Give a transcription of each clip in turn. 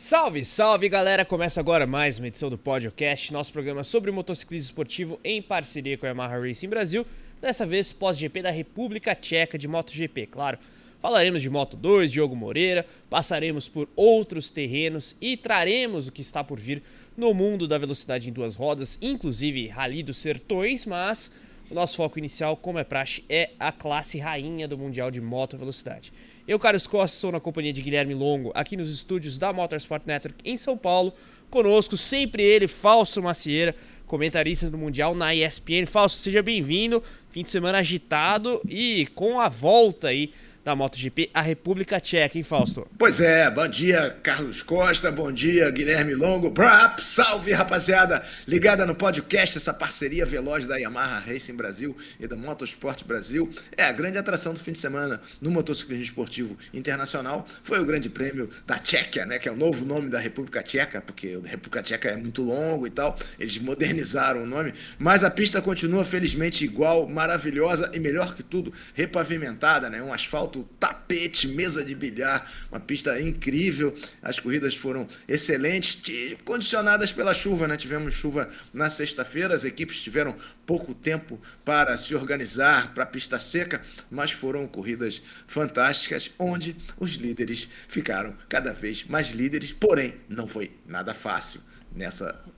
Salve, salve galera! Começa agora mais uma edição do Podcast, nosso programa sobre motociclismo esportivo em parceria com a Yamaha Racing Brasil, dessa vez pós-GP da República Tcheca de MotoGP, claro. Falaremos de Moto2, Diogo Moreira, passaremos por outros terrenos e traremos o que está por vir no mundo da velocidade em duas rodas, inclusive Rally dos Sertões, mas o nosso foco inicial, como é praxe, é a classe rainha do Mundial de Moto Velocidade. Eu, Carlos Costa, estou na companhia de Guilherme Longo, aqui nos estúdios da Motorsport Network em São Paulo. Conosco, sempre ele, Fausto Macieira, comentarista do Mundial na ESPN. Fausto, seja bem-vindo. Fim de semana agitado e com a volta aí da MotoGP, a República Tcheca, hein, Fausto? Pois é, bom dia, Carlos Costa, bom dia, Guilherme Longo. Brap, salve, rapaziada, ligada no podcast, essa parceria veloz da Yamaha Racing Brasil e da Motorsport Brasil. É a grande atração do fim de semana no motociclismo esportivo internacional. Foi o Grande Prêmio da Tchequia, né, que é o novo nome da República Tcheca, porque a República Tcheca é muito longo e tal, eles modernizaram o nome, mas a pista continua felizmente igual, maravilhosa e melhor que tudo, repavimentada, né, um asfalto, tapete, mesa de bilhar, uma pista incrível. As corridas foram excelentes, condicionadas pela chuva, né? Tivemos chuva na sexta-feira, as equipes tiveram pouco tempo para se organizar para a pista seca, mas foram corridas fantásticas, onde os líderes ficaram cada vez mais líderes, porém não foi nada fácil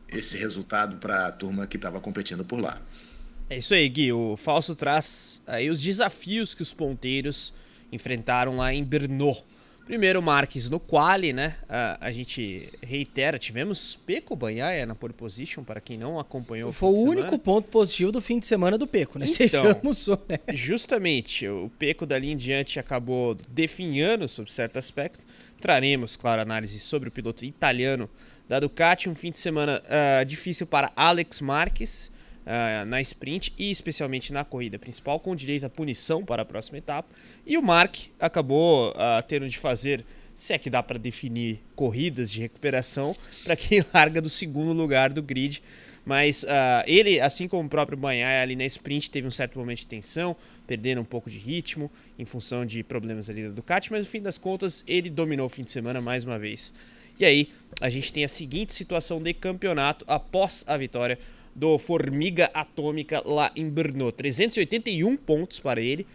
esse resultado para a turma que estava competindo por lá. É isso aí, Gui. O Fausto traz aí os desafios que os ponteiros enfrentaram lá em Brno. Primeiro, Marques no quali, né? A gente reitera, tivemos Pecco Bagnaia na pole position, para quem não acompanhou. Foi o único ponto positivo do fim de semana do Pecco, né? Então, justamente, o Pecco dali em diante acabou definhando sobre certo aspecto. Traremos, claro, análise sobre o piloto italiano da Ducati. Um fim de semana difícil para Alex Marques na sprint e especialmente na corrida principal, com direito à punição para a próxima etapa. E o Marc acabou tendo de fazer, se é que dá para definir, corridas de recuperação para quem larga do segundo lugar do grid. Mas ele, assim como o próprio Bagnaia ali na sprint, teve um certo momento de tensão, perdendo um pouco de ritmo em função de problemas ali da Ducati, mas no fim das contas ele dominou o fim de semana mais uma vez. E aí a gente tem a seguinte situação de campeonato após a vitória do Formiga Atômica lá em Brno. 381 pontos para ele,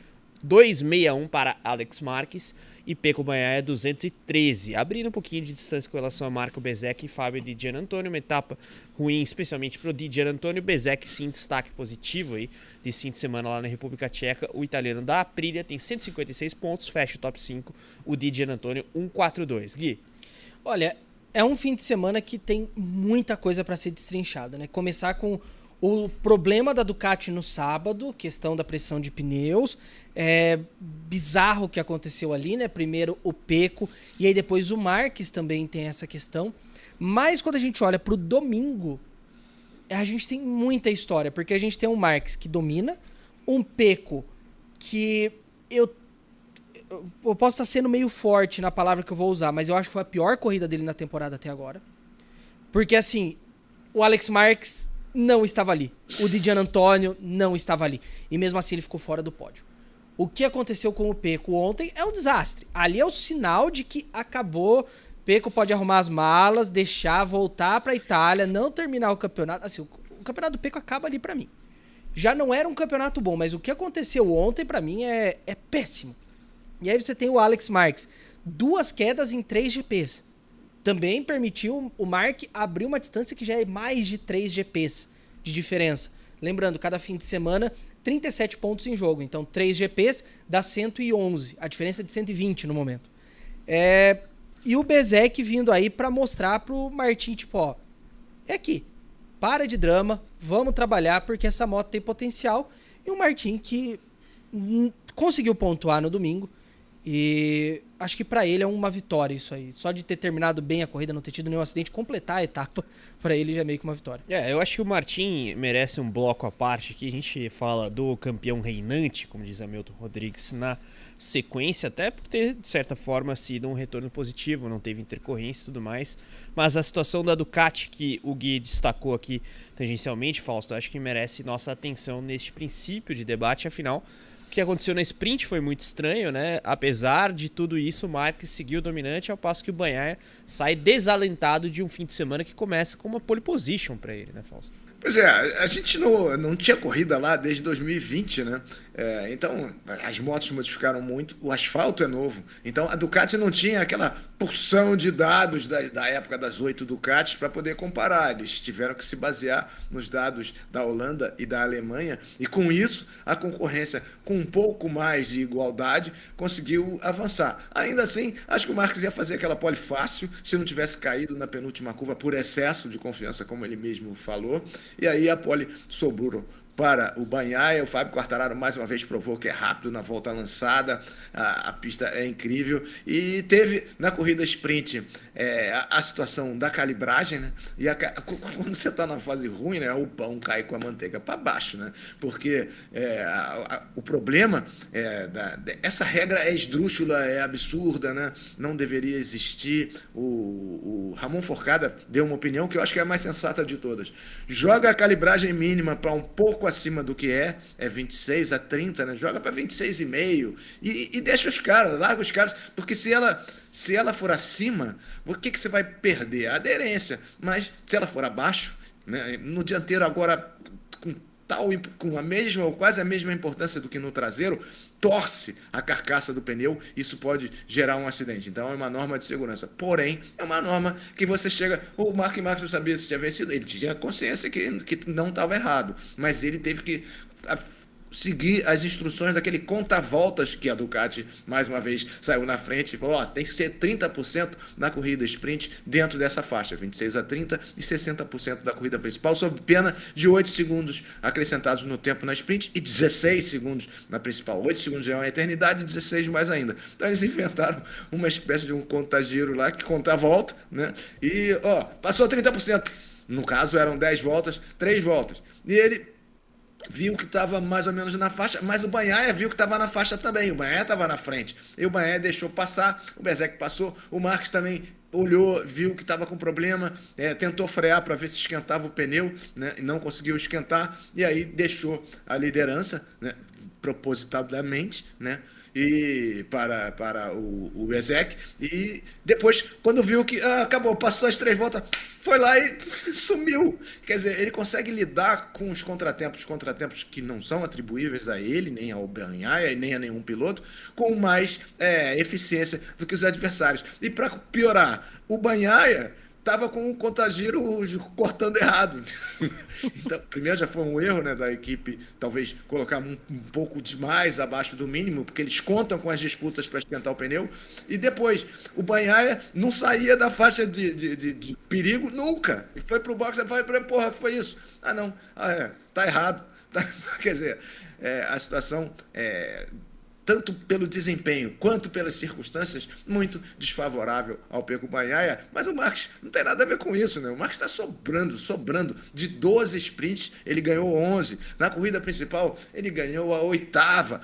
261 para Alex Marques e Pecco Bagnaia 213, abrindo um pouquinho de distância com relação a Marco Bezzecchi e Fábio Di Giannantonio. Uma etapa ruim, especialmente para o Di Giannantonio. Bezzecchi sim, destaque positivo aí de fim de semana lá na República Tcheca. O italiano da Aprilia tem 156 pontos, fecha o top 5, o Di Giannantonio 142. Gui? Olha, é um fim de semana que tem muita coisa para ser destrinchada, né? Começar com o problema da Ducati no sábado, questão da pressão de pneus. É bizarro o que aconteceu ali, né? Primeiro o Pecco e aí depois o Marques também tem essa questão. Mas quando a gente olha para o domingo, a gente tem muita história, porque a gente tem um Marques que domina, um Pecco que eu posso estar sendo meio forte na palavra que eu vou usar, mas eu acho que foi a pior corrida dele na temporada até agora. Porque, assim, o Alex Marques não estava ali. O Di Giannantonio não estava ali. E mesmo assim ele ficou fora do pódio. O que aconteceu com o Pecco ontem é um desastre. Ali é o sinal de que acabou. Pecco pode arrumar as malas, deixar, voltar para a Itália, não terminar o campeonato. Assim, o campeonato do Pecco acaba ali para mim. Já não era um campeonato bom, mas o que aconteceu ontem para mim é péssimo. E aí você tem o Alex Marques, 2 quedas em 3 GPs. Também permitiu o Marc abrir uma distância que já é mais de 3 GPs de diferença. Lembrando, cada fim de semana, 37 pontos em jogo. Então, 3 GPs dá 111. A diferença é de 120 no momento. E o Bezzecchi vindo aí para mostrar pro Martin, tipo, ó, é aqui. Para de drama, vamos trabalhar porque essa moto tem potencial. E o Martin que conseguiu pontuar no domingo. E acho que pra ele é uma vitória isso aí. Só de ter terminado bem a corrida, não ter tido nenhum acidente, completar a etapa, pra ele já é meio que uma vitória. Eu acho que o Martin merece um bloco à parte aqui. A gente fala do campeão reinante, como diz Hamilton Rodrigues, na sequência, até por ter, de certa forma, sido um retorno positivo, não teve intercorrência e tudo mais. Mas a situação da Ducati, que o Gui destacou aqui tangencialmente, Fausto, acho que merece nossa atenção neste princípio de debate. Afinal, O que aconteceu na sprint foi muito estranho, né? Apesar de tudo isso, o Marques seguiu dominante, ao passo que o Bagnaia sai desalentado de um fim de semana que começa com uma pole position para ele, né, Fausto? Pois é, a gente não tinha corrida lá desde 2020, né? Então, as motos modificaram muito, o asfalto é novo. Então, a Ducati não tinha aquela porção de dados da época das 8 Ducatis para poder comparar. Eles tiveram que se basear nos dados da Holanda e da Alemanha. E com isso, a concorrência, com um pouco mais de igualdade, conseguiu avançar. Ainda assim, acho que o Marques ia fazer aquela pole fácil, se não tivesse caído na penúltima curva por excesso de confiança, como ele mesmo falou. E aí a pole sobrou para o Bagnaia. O Fábio Quartararo mais uma vez provou que é rápido na volta lançada, a pista é incrível. E teve na corrida sprint a situação da calibragem, né? E quando você está na fase ruim, né, o pão cai com a manteiga para baixo, né? Porque o problema essa regra é esdrúxula, é absurda, né? Não deveria existir. O Ramon Forcada deu uma opinião que eu acho que é a mais sensata de todas. Joga a calibragem mínima para um pouco acima do que é 26 a 30, né? Joga para 26,5 e deixa os caras, larga os caras, porque se ela for acima, o que você vai perder? A aderência. Mas se ela for abaixo, né, no dianteiro agora com a mesma ou quase a mesma importância do que no traseiro, torce a carcaça do pneu, isso pode gerar um acidente. Então é uma norma de segurança. Porém, é uma norma que você chega... O Mark Marques não sabia se tinha vencido, ele tinha consciência que não estava errado, mas ele teve que seguir as instruções daquele conta-voltas que a Ducati, mais uma vez, saiu na frente e falou, tem que ser 30% na corrida sprint dentro dessa faixa, 26 a 30 e 60% da corrida principal, sob pena de 8 segundos acrescentados no tempo na sprint e 16 segundos na principal. 8 segundos já é uma eternidade, 16 mais ainda. Então eles inventaram uma espécie de um conta-giro lá, que conta a volta, né? E, passou 30%. No caso, eram 10 voltas, 3 voltas. E ele viu que estava mais ou menos na faixa, mas o Bagnaia viu que estava na faixa também, o Bagnaia estava na frente, e o Bagnaia deixou passar, o Bezzecchi passou, o Marques também olhou, viu que estava com problema, tentou frear para ver se esquentava o pneu, né, e não conseguiu esquentar, e aí deixou a liderança, né, propositadamente, né, e para o Bezzecchi, e depois, quando viu que acabou, passou as 3 voltas, foi lá e sumiu. Quer dizer, ele consegue lidar com os contratempos que não são atribuíveis a ele, nem ao Bagnaia, nem a nenhum piloto, com mais eficiência do que os adversários. E para piorar, o Bagnaia estava com o contagiro cortando errado. Então, primeiro já foi um erro, né, da equipe, talvez colocar um pouco demais abaixo do mínimo, porque eles contam com as disputas para esquentar o pneu. E depois, o Bagnaia não saía da faixa de perigo nunca. E foi para o box e falou, porra, que foi isso? Não, tá errado. Quer dizer, a situação tanto pelo desempenho quanto pelas circunstâncias, muito desfavorável ao Pecco Bagnaia. Mas o Marques não tem nada a ver com isso, né? O Marques está sobrando. De 12 sprints, ele ganhou 11. Na corrida principal, ele ganhou a 8ª.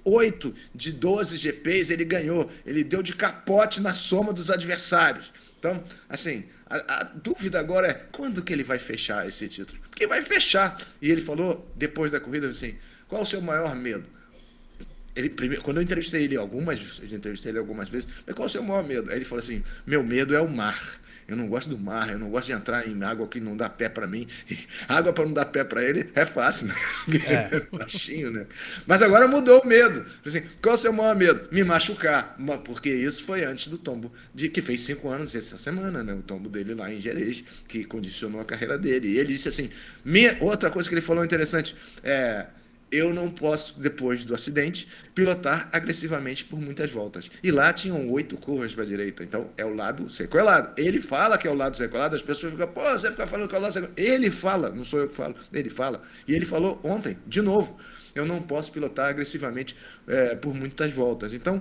8 de 12 GPs ele ganhou. Ele deu de capote na soma dos adversários. Então, assim, a dúvida agora é quando que ele vai fechar esse título? Porque vai fechar. E ele falou, depois da corrida, assim, qual o seu maior medo? Quando eu entrevistei ele algumas vezes, mas qual é o seu maior medo? Aí ele falou assim, meu medo é o mar. Eu não gosto do mar, eu não gosto de entrar em água que não dá pé para mim. Água para não dar pé para ele é fácil, né? Baixinho, né? Mas agora mudou o medo. Assim, qual é o seu maior medo? Me machucar. Porque isso foi antes do tombo, que fez 5 anos essa semana, né? O tombo dele lá em Jerez, que condicionou a carreira dele. E ele disse assim, outra coisa que ele falou interessante, eu não posso, depois do acidente, pilotar agressivamente por muitas voltas. E lá tinham 8 curvas para a direita. Então, é o lado sequelado. Ele fala que é o lado sequelado, as pessoas ficam, você fica falando que é o lado sequelado. Ele fala, não sou eu que falo, ele fala. E ele falou ontem, de novo, eu não posso pilotar agressivamente por muitas voltas. Então,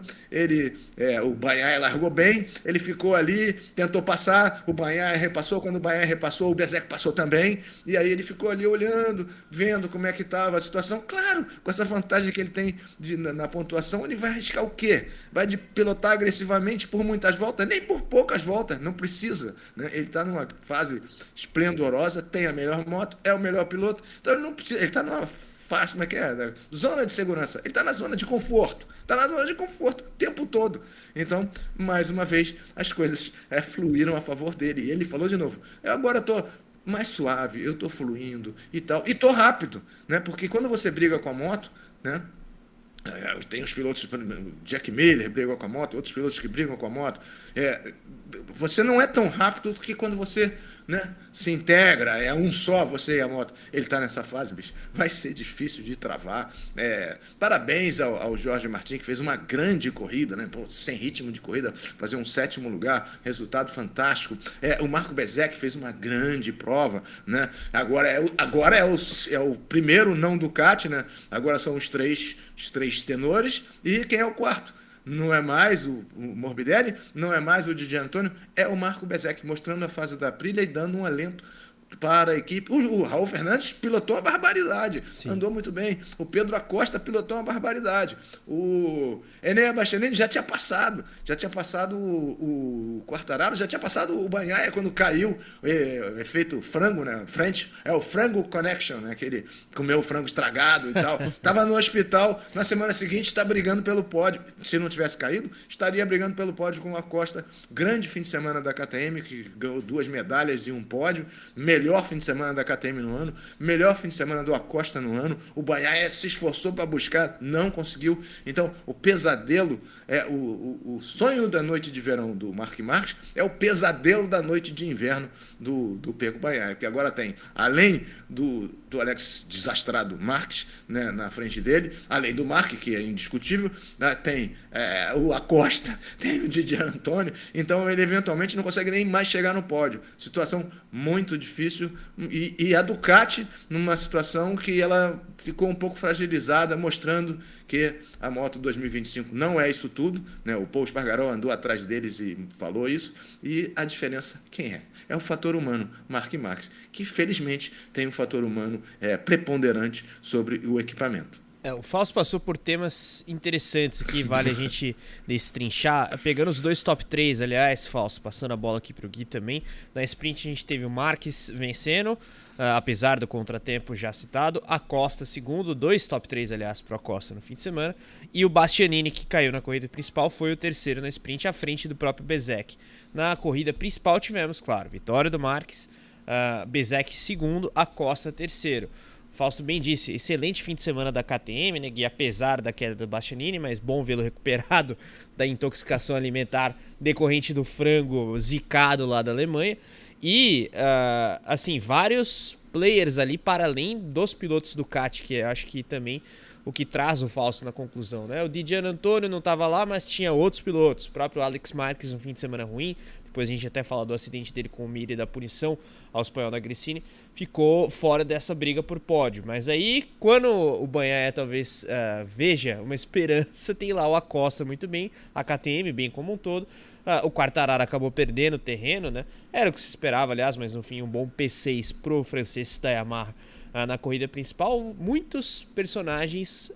o Bagnaia largou bem, ele ficou ali, tentou passar, o Bagnaia repassou, quando o Bagnaia repassou, o Bezzecchi passou também, e aí ele ficou ali olhando, vendo como é que estava a situação. Claro, com essa vantagem que ele tem na pontuação, ele vai arriscar o quê? Vai de pilotar agressivamente por muitas voltas? Nem por poucas voltas, não precisa, né? Ele está numa fase esplendorosa, tem a melhor moto, é o melhor piloto, então ele não precisa, ele está numa faixa, como é que é? Zona de segurança. Ele está na zona de conforto. Está na zona de conforto o tempo todo. Então, mais uma vez, as coisas fluíram a favor dele. E ele falou de novo, eu agora estou mais suave, eu estou fluindo e tal. E estou rápido, né? Porque quando você briga com a moto, né? Tem os pilotos, Jack Miller brigou com a moto, outros pilotos que brigam com a moto. Você não é tão rápido do que quando você, né, se integra, é um só, você e a moto. Ele está nessa fase, bicho. Vai ser difícil de travar. Parabéns ao Jorge Martin, que fez uma grande corrida, né? Pô, sem ritmo de corrida, fazer um 7º lugar, resultado fantástico. O Marco Bezzecchi fez uma grande prova, né? Agora é o primeiro não Ducati, né? Agora são os três tenores. E quem é o quarto? Não é mais o Morbidelli, não é mais o Di Antonio, é o Marco Bezzecchi, mostrando a fase da Aprilia e dando um alento para a equipe. O Raul Fernandes pilotou uma barbaridade, sim, andou muito bem. O Pedro Acosta pilotou uma barbaridade. O Enea Bastianini já tinha passado o Quartararo, já tinha passado o Bagnaia quando caiu, efeito frango, né? Frente, o frango connection, né? Que ele comeu o frango estragado e tal. Estava no hospital, na semana seguinte está brigando pelo pódio. Se não tivesse caído, estaria brigando pelo pódio com o Acosta. Grande fim de semana da KTM, que ganhou 2 medalhas e um pódio. Melhor fim de semana da KTM no ano, melhor fim de semana do Acosta no ano. O Bagnaia se esforçou para buscar, não conseguiu. Então, o pesadelo, o sonho da noite de verão do Marc Marques é o pesadelo da noite de inverno do Pecco Bagnaia, porque agora tem, além do Alex desastrado Marques, né, na frente dele, além do Marc, que é indiscutível, né, tem o Acosta, tem o Di Antonio, então ele eventualmente não consegue nem mais chegar no pódio. Situação muito difícil, e a Ducati numa situação que ela ficou um pouco fragilizada, mostrando que a moto 2025 não é isso tudo, né? O Paul Espargaró andou atrás deles e falou isso, e a diferença, quem é? É o fator humano, Marc Marques, que felizmente tem um fator humano preponderante sobre o equipamento. O Fausto passou por temas interessantes aqui, vale a gente destrinchar. Pegando os 2 top 3, aliás, Fausto, passando a bola aqui para o Gui também. Na sprint a gente teve o Marques vencendo, apesar do contratempo já citado. Acosta segundo, 2 top 3, aliás, para o Acosta no fim de semana. E o Bastianini, que caiu na corrida principal, foi o terceiro na sprint, à frente do próprio Bezzecchi. Na corrida principal tivemos, claro, vitória do Marques, Bezzecchi segundo, Acosta terceiro. Fausto bem disse, excelente fim de semana da KTM, né, Gui, apesar da queda do Bastianini, mas bom vê-lo recuperado da intoxicação alimentar decorrente do frango zicado lá da Alemanha. E, assim, vários players ali para além dos pilotos Ducati, que eu acho que também o que traz o Fausto na conclusão, né? O Di Antonio não estava lá, mas tinha outros pilotos, o próprio Alex Marques, um fim de semana ruim. Depois a gente até fala do acidente dele com o Mir e da punição ao espanhol da Gresini, ficou fora dessa briga por pódio. Mas aí, quando o Bagnaia talvez veja uma esperança, tem lá o Acosta muito bem, a KTM bem como um todo. O Quartararo acabou perdendo o terreno, né? Era o que se esperava, aliás, mas no fim um bom P6 pro francês da Yamaha na corrida principal. Muitos personagens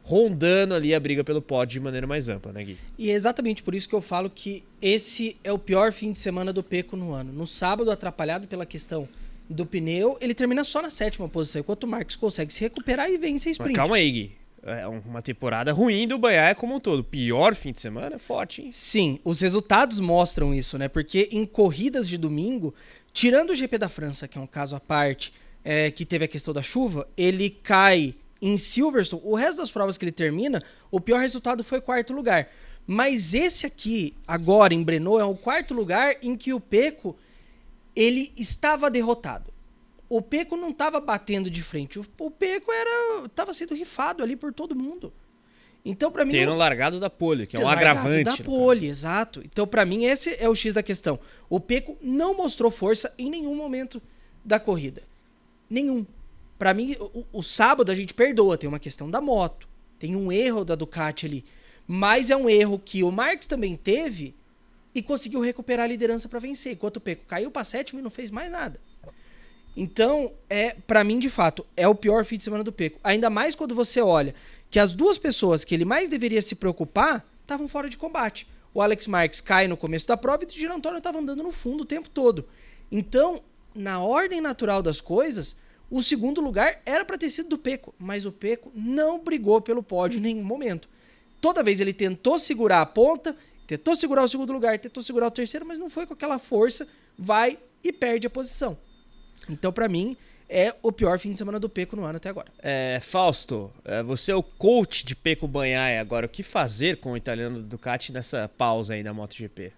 rondando ali a briga pelo pódio de maneira mais ampla, né, Gui? E é exatamente por isso que eu falo que esse é o pior fim de semana do Pecco no ano. No sábado, atrapalhado pela questão do pneu, ele termina só na 7ª posição, enquanto o Marques consegue se recuperar e vence a sprint. Mas calma aí, Gui. É uma temporada ruim do Bagnaia como um todo. Pior fim de semana? Forte, hein? Sim, os resultados mostram isso, né? Porque em corridas de domingo, tirando o GP da França, que é um caso à parte, que teve a questão da chuva, ele cai em Silverstone. O resto das provas que ele termina, o pior resultado foi 4º lugar. Mas esse aqui, agora em Brno, é o 4º lugar em que o Pecco, ele estava derrotado. O Pecco não estava batendo de frente. O Pecco estava sendo rifado ali por todo mundo. Então, para mim, tendo largado da pole, que é um agravante. Da pole, exato. Então, para mim, esse é o X da questão. O Pecco não mostrou força em nenhum momento da corrida. Nenhum. Para mim, o sábado a gente perdoa, tem uma questão da moto, tem um erro da Ducati ali, mas é um erro que o Marques também teve e conseguiu recuperar a liderança para vencer, enquanto o Pecco caiu para 7º e não fez mais nada. Então, para mim, de fato, é o pior fim de semana do Pecco. Ainda mais quando você olha que as duas pessoas que ele mais deveria se preocupar estavam fora de combate. O Alex Marques cai no começo da prova e o Di Antonio estava andando no fundo o tempo todo. Então, na ordem natural das coisas, O segundo lugar era para ter sido do Pecco, mas o Pecco não brigou pelo pódio em nenhum momento. Toda vez ele tentou segurar a ponta, tentou segurar o segundo lugar, tentou segurar o terceiro, mas não foi com aquela força, vai e perde a posição. Então, para mim, é o pior fim de semana do Pecco no ano até agora. Fausto, você é o coach de Pecco Bagnaia agora. O que fazer com o italiano Ducati nessa pausa aí da MotoGP?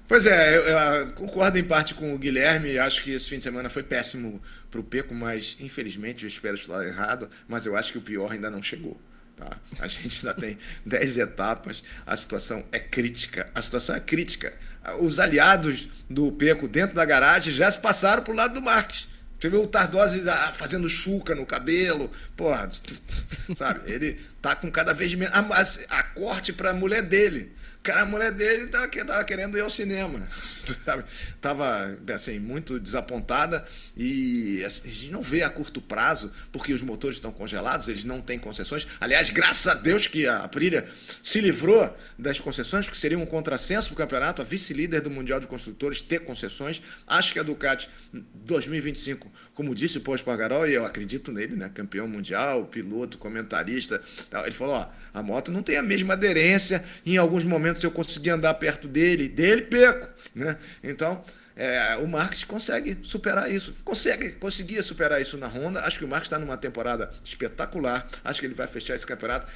Pois é, eu concordo em parte com o Guilherme. Acho que esse fim de semana foi péssimo para o Pecco, mas infelizmente eu espero estar errado, mas eu acho que o pior ainda não chegou. Tá? A gente ainda tem 10 etapas, a situação é crítica. Os aliados do Pecco dentro da garagem já se passaram para o lado do Marques. Você viu o Tardosi fazendo chuca no cabelo, porra, sabe? Ele tá com cada vez menos a corte para a mulher dele. Cara, a mulher dele tava querendo ir ao cinema, sabe? Tava, assim, muito desapontada e assim, a gente não vê a curto prazo, porque os motores estão congelados, eles não têm concessões. Aliás, graças a Deus que a Aprilia se livrou das concessões, porque seria um contrassenso para o campeonato, a vice-líder do Mundial de Construtores ter concessões. Acho que a Ducati 2025, como disse o Pol Espargaró, e eu acredito nele, né? Campeão mundial, piloto, comentarista, ele falou, ó, a moto não tem a mesma aderência, em alguns momentos eu consegui andar perto dele Pecco, né? Então, o Marques consegue superar isso. Conseguia superar isso na Honda. Acho que o Marques está numa temporada espetacular. Acho que ele vai fechar esse campeonato.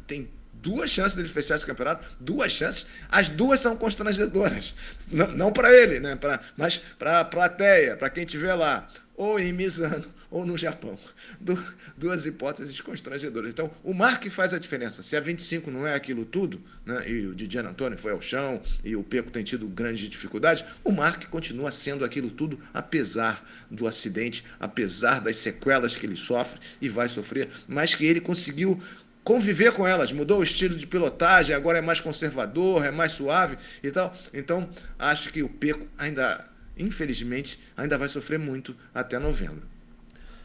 Tem 2 chances dele fechar esse campeonato. 2 chances. As 2 são constrangedoras. Não para ele, né? Mas para a plateia, para quem estiver lá. Ou em Misano, ou no Japão. 2 hipóteses constrangedoras. Então, o Marques faz a diferença. Se a 25 não é aquilo tudo, né, e o Di Giannantonio foi ao chão, e o Pecco tem tido grandes dificuldades, o Marques continua sendo aquilo tudo, apesar do acidente, apesar das sequelas que ele sofre e vai sofrer, mas que ele conseguiu conviver com elas, mudou o estilo de pilotagem, agora é mais conservador, é mais suave e tal. Então, acho que o Pecco ainda, infelizmente, ainda vai sofrer muito até novembro.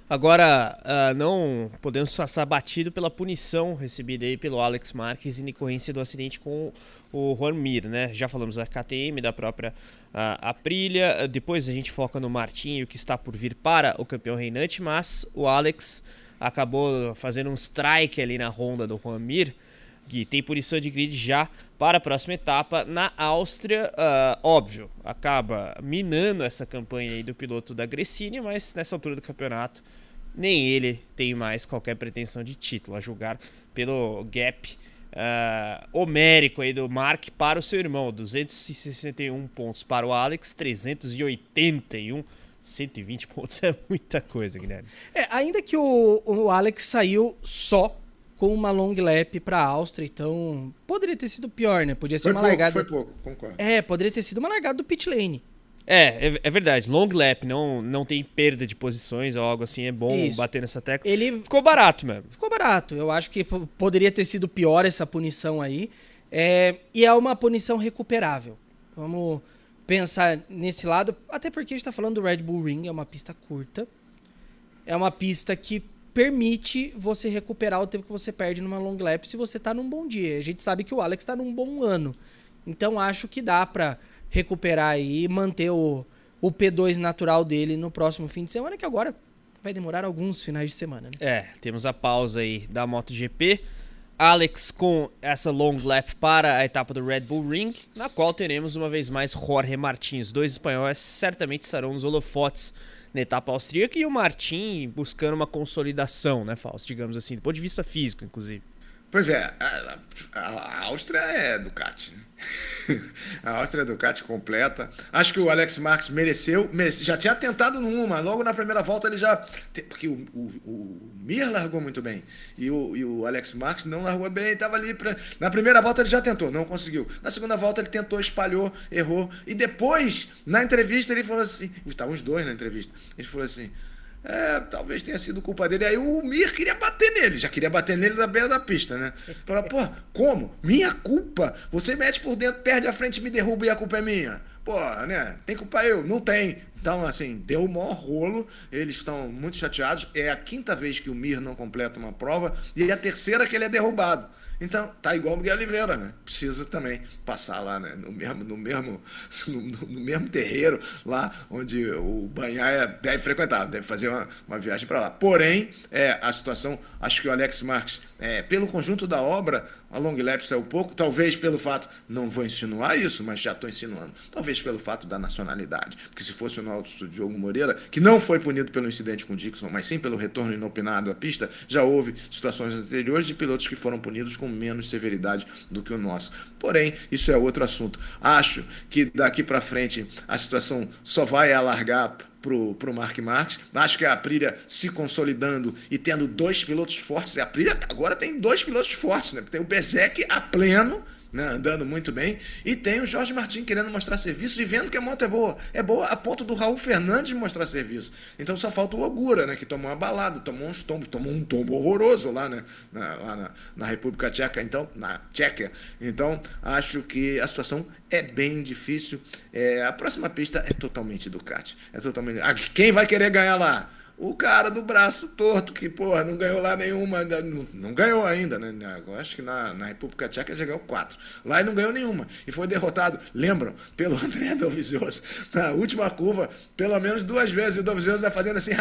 Agora, não podemos passar batido pela punição recebida aí pelo Alex Marques em decorrência do acidente com o Joan Mir, né? Já falamos da KTM, da própria Aprilia, depois a gente foca no Martinho, que está por vir para o campeão reinante, mas o Alex acabou fazendo um strike ali na Honda do Joan Mir, que tem punição de grid já para a próxima etapa na Áustria. Óbvio, acaba minando essa campanha aí do piloto da Gresini, mas nessa altura do campeonato nem ele tem mais qualquer pretensão de título, a julgar pelo gap homérico aí do Mark para o seu irmão. 261 pontos para o Alex, 381, 120 pontos é muita coisa, Guilherme. Ainda que o Alex saiu só com uma long lap para a Áustria, então poderia ter sido pior, né? Podia ser largada. Foi pouco, concordo. Poderia ter sido uma largada do pit lane. É verdade. Long lap não tem perda de posições ou algo assim. É bom bater nessa tecla. Ele ficou barato mesmo. Ficou barato. Eu acho que poderia ter sido pior essa punição aí. E é uma punição recuperável. Vamos pensar nesse lado. Até porque a gente tá falando do Red Bull Ring. É uma pista curta. É uma pista que permite você recuperar o tempo que você perde numa long lap se você tá num bom dia. A gente sabe que o Alex tá num bom ano. Então acho que dá pra recuperar aí e manter o P2 natural dele no próximo fim de semana, que agora vai demorar alguns finais de semana, né? Temos a pausa aí da MotoGP. Alex com essa long lap para a etapa do Red Bull Ring, na qual teremos uma vez mais Jorge Martin. Os 2 espanhóis certamente estarão nos holofotes na etapa austríaca, e o Martin buscando uma consolidação, né, Fausto? Digamos assim, do ponto de vista físico, inclusive. Pois é, a Áustria é Ducati, né? A Áustria é Ducati completa. Acho que o Alex Marques mereceu. Já tinha tentado numa, logo na primeira volta ele já... Porque o Mir largou muito bem e o Alex Marques não largou bem, estava ali na primeira volta ele já tentou, não conseguiu. Na segunda volta ele tentou, espalhou, errou, e depois, na entrevista, ele falou assim, estavam os 2 na entrevista, ele falou assim, talvez tenha sido culpa dele. Aí o Mir queria bater nele, já queria bater nele na beira da pista, né? Falou, pô, como? Minha culpa? Você mete por dentro, perde a frente, me derruba e a culpa é minha. Pô, né? Tem culpa eu? Não tem. Então, assim, deu o maior rolo, eles estão muito chateados. É a 5ª vez que o Mir não completa uma prova e é a 3ª que ele é derrubado. Então, tá igual o Miguel Oliveira, né? Precisa também passar lá, né? No mesmo terreiro, lá onde o Banhaia deve frequentar, deve fazer uma viagem para lá. Porém, a situação, acho que o Alex Marques, pelo conjunto da obra, a long lap saiu pouco, talvez pelo fato, não vou insinuar isso, mas já estou insinuando, talvez pelo fato da nacionalidade, porque se fosse o nosso Diogo Moreira, que não foi punido pelo incidente com o Dixon, mas sim pelo retorno inopinado à pista, já houve situações anteriores de pilotos que foram punidos com menos severidade do que o nosso. Porém, isso é outro assunto. Acho que daqui para frente a situação só vai alargar pro Mark Marques. Acho que a Aprilia se consolidando e tendo 2 pilotos fortes. A Aprilia agora tem 2 pilotos fortes, né? Tem o Bezzecchi a pleno, né, andando muito bem, e tem o Jorge Martin querendo mostrar serviço e vendo que a moto é boa a ponto do Raul Fernandes mostrar serviço. Então só falta o Ogura, né, que tomou uma balada, tomou uns tombos, tomou um tombo horroroso lá, né, na República Tcheca, então, na Tchequia. Então acho que a situação é bem difícil. A próxima pista é totalmente Ducati. Quem vai querer ganhar lá? O cara do braço torto, que, porra, não ganhou lá nenhuma, não ganhou ainda, né? Eu acho que na República Tcheca já ganhou 4. Lá ele não ganhou nenhuma. E foi derrotado, lembram, pelo André Dovizioso. Na última curva, pelo menos 2 vezes, e o Dovizioso tá fazendo assim.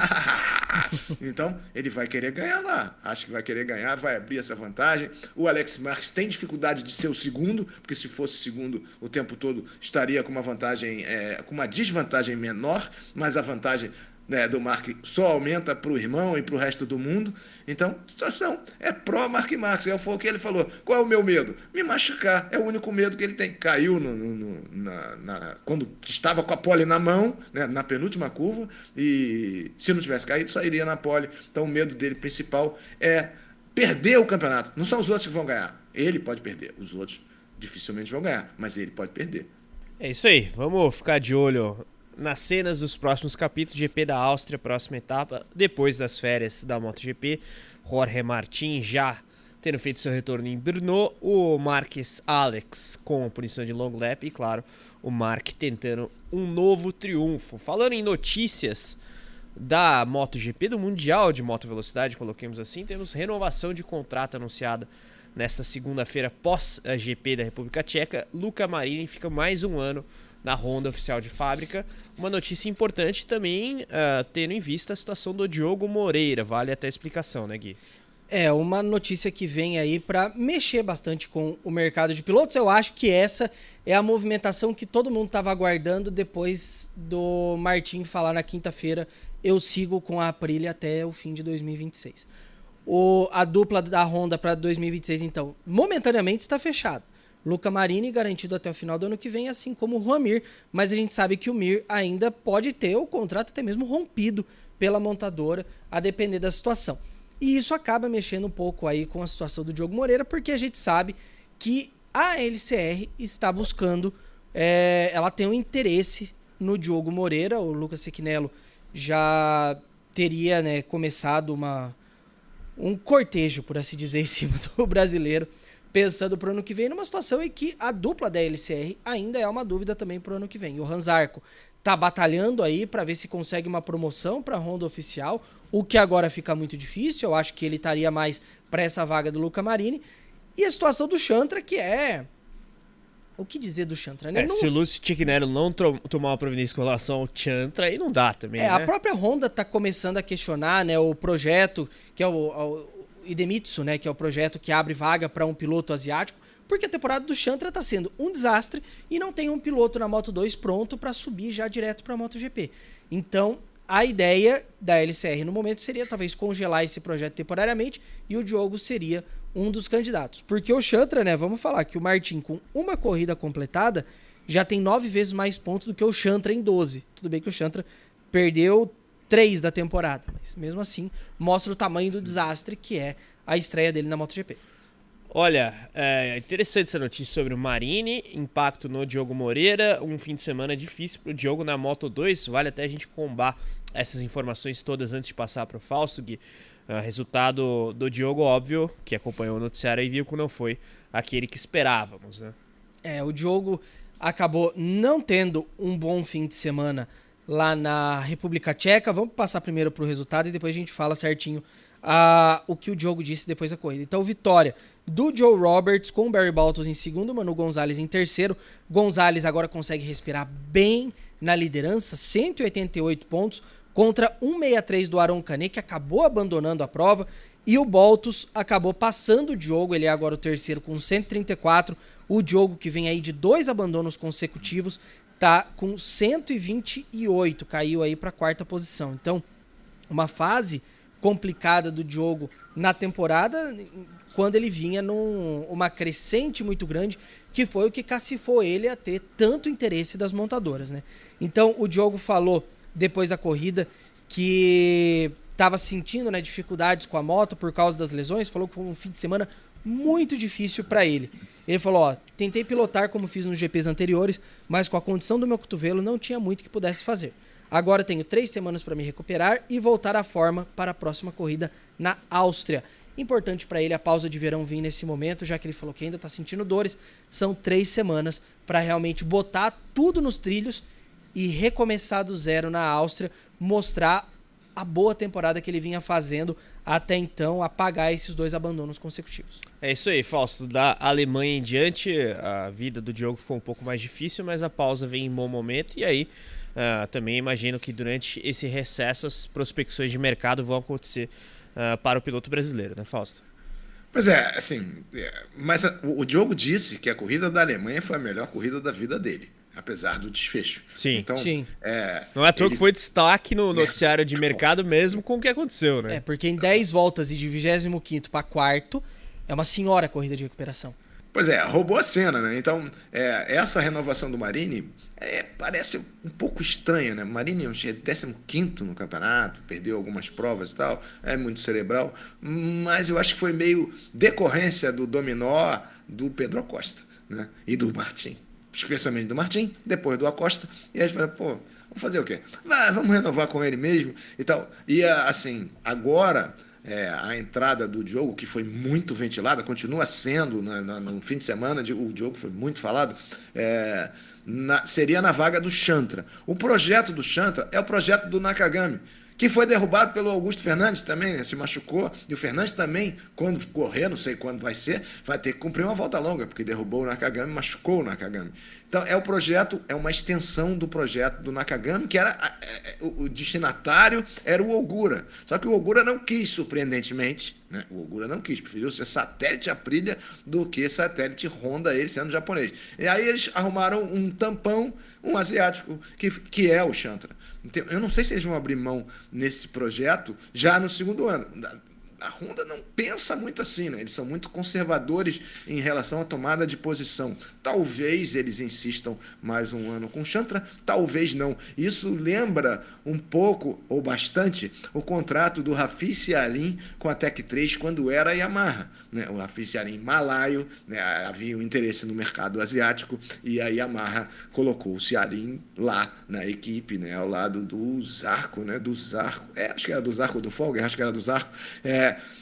Então, ele vai querer ganhar lá. Acho que vai querer ganhar, vai abrir essa vantagem. O Alex Marques tem dificuldade de ser o segundo, porque se fosse segundo o tempo todo, estaria com uma vantagem, com uma desvantagem menor, mas a vantagem do Mark só aumenta para o irmão e para o resto do mundo. Então, a situação é pró-Mark Marques. Foi o que ele falou. Qual é o meu medo? Me machucar. É o único medo que ele tem. Caiu quando estava com a pole na mão, né, na penúltima curva, e se não tivesse caído, sairia na pole. Então, o medo dele principal é perder o campeonato. Não são os outros que vão ganhar. Ele pode perder. Os outros dificilmente vão ganhar, mas ele pode perder. É isso aí. Vamos ficar de olho nas cenas dos próximos capítulos. GP da Áustria, próxima etapa, depois das férias da MotoGP. Jorge Martin já tendo feito seu retorno em Brno, o Marques Alex com punição de long lap e, claro, o Mark tentando um novo triunfo. Falando em notícias da MotoGP, do Mundial de Moto Velocidade, coloquemos assim, temos renovação de contrato anunciada nesta segunda-feira pós a GP da República Tcheca. Luca Marini fica mais um ano na Honda oficial de fábrica. Uma notícia importante também, tendo em vista a situação do Diogo Moreira. Vale até a explicação, né, Gui? É uma notícia que vem aí para mexer bastante com o mercado de pilotos. Eu acho que essa é a movimentação que todo mundo estava aguardando depois do Martin falar na quinta-feira: eu sigo com a Aprilia até o fim de 2026. A dupla da Honda para 2026, então, momentaneamente está fechada. Luca Marini garantido até o final do ano que vem, assim como o Juan Mir, mas a gente sabe que o Mir ainda pode ter o contrato até mesmo rompido pela montadora, a depender da situação. E isso acaba mexendo um pouco aí com a situação do Diogo Moreira, porque a gente sabe que a LCR está buscando, ela tem um interesse no Diogo Moreira. O Lucas Cecchinello já teria, né, começado um cortejo, por assim dizer, em cima do brasileiro, pensando para o ano que vem, numa situação em que a dupla da LCR ainda é uma dúvida também para o ano que vem. O Johan Zarco tá batalhando aí para ver se consegue uma promoção para a Honda oficial, o que agora fica muito difícil. Eu acho que ele estaria mais para essa vaga do Luca Marini. E a situação do Chantra, que é... O que dizer do Chantra, né? Se o Lúcio Cecchinello não tomar uma providência com relação ao Chantra, aí não dá também, né? A própria Honda tá começando a questionar, né, o projeto, que é o Idemitsu, né, que é o projeto que abre vaga para um piloto asiático, porque a temporada do Chantra está sendo um desastre e não tem um piloto na Moto2 pronto para subir já direto para a MotoGP. Então, a ideia da LCR no momento seria talvez congelar esse projeto temporariamente, e o Diogo seria um dos candidatos. Porque o Chantra, né, vamos falar que o Martin, com uma corrida completada, já tem 9 vezes mais pontos do que o Chantra em 12. Tudo bem que o Chantra perdeu 3 da temporada, mas mesmo assim mostra o tamanho do desastre que é a estreia dele na MotoGP. Olha, é interessante essa notícia sobre o Marini, impacto no Diogo Moreira, um fim de semana difícil para o Diogo na Moto2, vale até a gente combar essas informações todas antes de passar para o Fausto, Gui. Resultado do Diogo, óbvio, que acompanhou o noticiário e viu que não foi aquele que esperávamos, né? O Diogo acabou não tendo um bom fim de semana lá na República Tcheca. Vamos passar primeiro para o resultado e depois a gente fala certinho o que o Diogo disse depois da corrida. Então, vitória do Joe Roberts, com o Barry Baltos em segundo, Manu Gonzalez em terceiro. Gonzalez agora consegue respirar bem na liderança, 188 pontos, contra 163 do Aron Canet, que acabou abandonando a prova. E o Baltos acabou passando o Diogo, ele é agora o terceiro com 134. O Diogo, que vem aí de 2 abandonos consecutivos, tá com 128, caiu aí para a quarta posição. Então, uma fase complicada do Diogo na temporada, quando ele vinha numa crescente muito grande, que foi o que cacifou ele a ter tanto interesse das montadoras, né? Então, o Diogo falou, depois da corrida, que estava sentindo, né, dificuldades com a moto por causa das lesões, falou que foi um fim de semana muito difícil para ele. Ele falou, ó, tentei pilotar como fiz nos GPs anteriores, mas com a condição do meu cotovelo não tinha muito que pudesse fazer. Agora tenho 3 semanas para me recuperar e voltar à forma para a próxima corrida na Áustria. Importante para ele a pausa de verão vir nesse momento, já que ele falou que ainda está sentindo dores. São 3 semanas para realmente botar tudo nos trilhos e recomeçar do zero na Áustria, mostrar a boa temporada que ele vinha fazendo até então, apagar esses 2 abandonos consecutivos. É isso aí, Fausto. Da Alemanha em diante, a vida do Diogo ficou um pouco mais difícil, mas a pausa vem em bom momento. E aí, também imagino que durante esse recesso as prospecções de mercado vão acontecer para o piloto brasileiro, né, Fausto? Pois é, assim, mas o Diogo disse que a corrida da Alemanha foi a melhor corrida da vida dele, apesar do desfecho. Sim. Então, Sim. Não é à toa que foi destaque no noticiário de mercado mesmo com o que aconteceu, né? Porque em 10 voltas e de 25º para quarto, é uma senhora corrida de recuperação. Pois é, roubou a cena, né? Então, essa renovação do Marini parece um pouco estranha, né? Marini é 15º no campeonato, perdeu algumas provas e tal, é muito cerebral, mas eu acho que foi meio decorrência do dominó do Pedro Acosta, né? E do Martin. Especialmente do Martin, depois do Acosta, e aí a gente fala, pô, vamos fazer o quê? Vamos renovar com ele mesmo e tal. E assim, agora a entrada do Diogo, que foi muito ventilada, continua sendo no fim de semana, o Diogo foi muito falado, seria na vaga do Chantra. O projeto do Chantra é o projeto do Nakagami, que foi derrubado pelo Augusto Fernandes também, né? Se machucou. E o Fernandes também, quando correr, não sei quando vai ser, vai ter que cumprir uma volta longa, porque derrubou o Nakagami, machucou o Nakagami. Então, o projeto é uma extensão do projeto do Nakagami, que era o destinatário era o Ogura. Só que o Ogura não quis, surpreendentemente, né? O Ogura não quis, preferiu ser satélite Aprilia do que satélite Honda, ele sendo japonês. E aí eles arrumaram um tampão, um asiático, que é o Chantra. Então, eu não sei se eles vão abrir mão nesse projeto já no segundo ano. A Honda não pensa muito assim, né? Eles são muito conservadores em relação à tomada de posição. Talvez eles insistam mais um ano com o Chantra, talvez não. Isso lembra um pouco, ou bastante, o contrato do Hafiz Siarin com a Tech 3 quando era a Yamaha, né? O Hafiz Siarin malaio, né? Havia um interesse no mercado asiático e a Yamaha colocou o Siarin lá na equipe, né? Ao lado do Zarco, né? Do Zarco, acho que era do Zarco ou do Folger, acho que era do Zarco.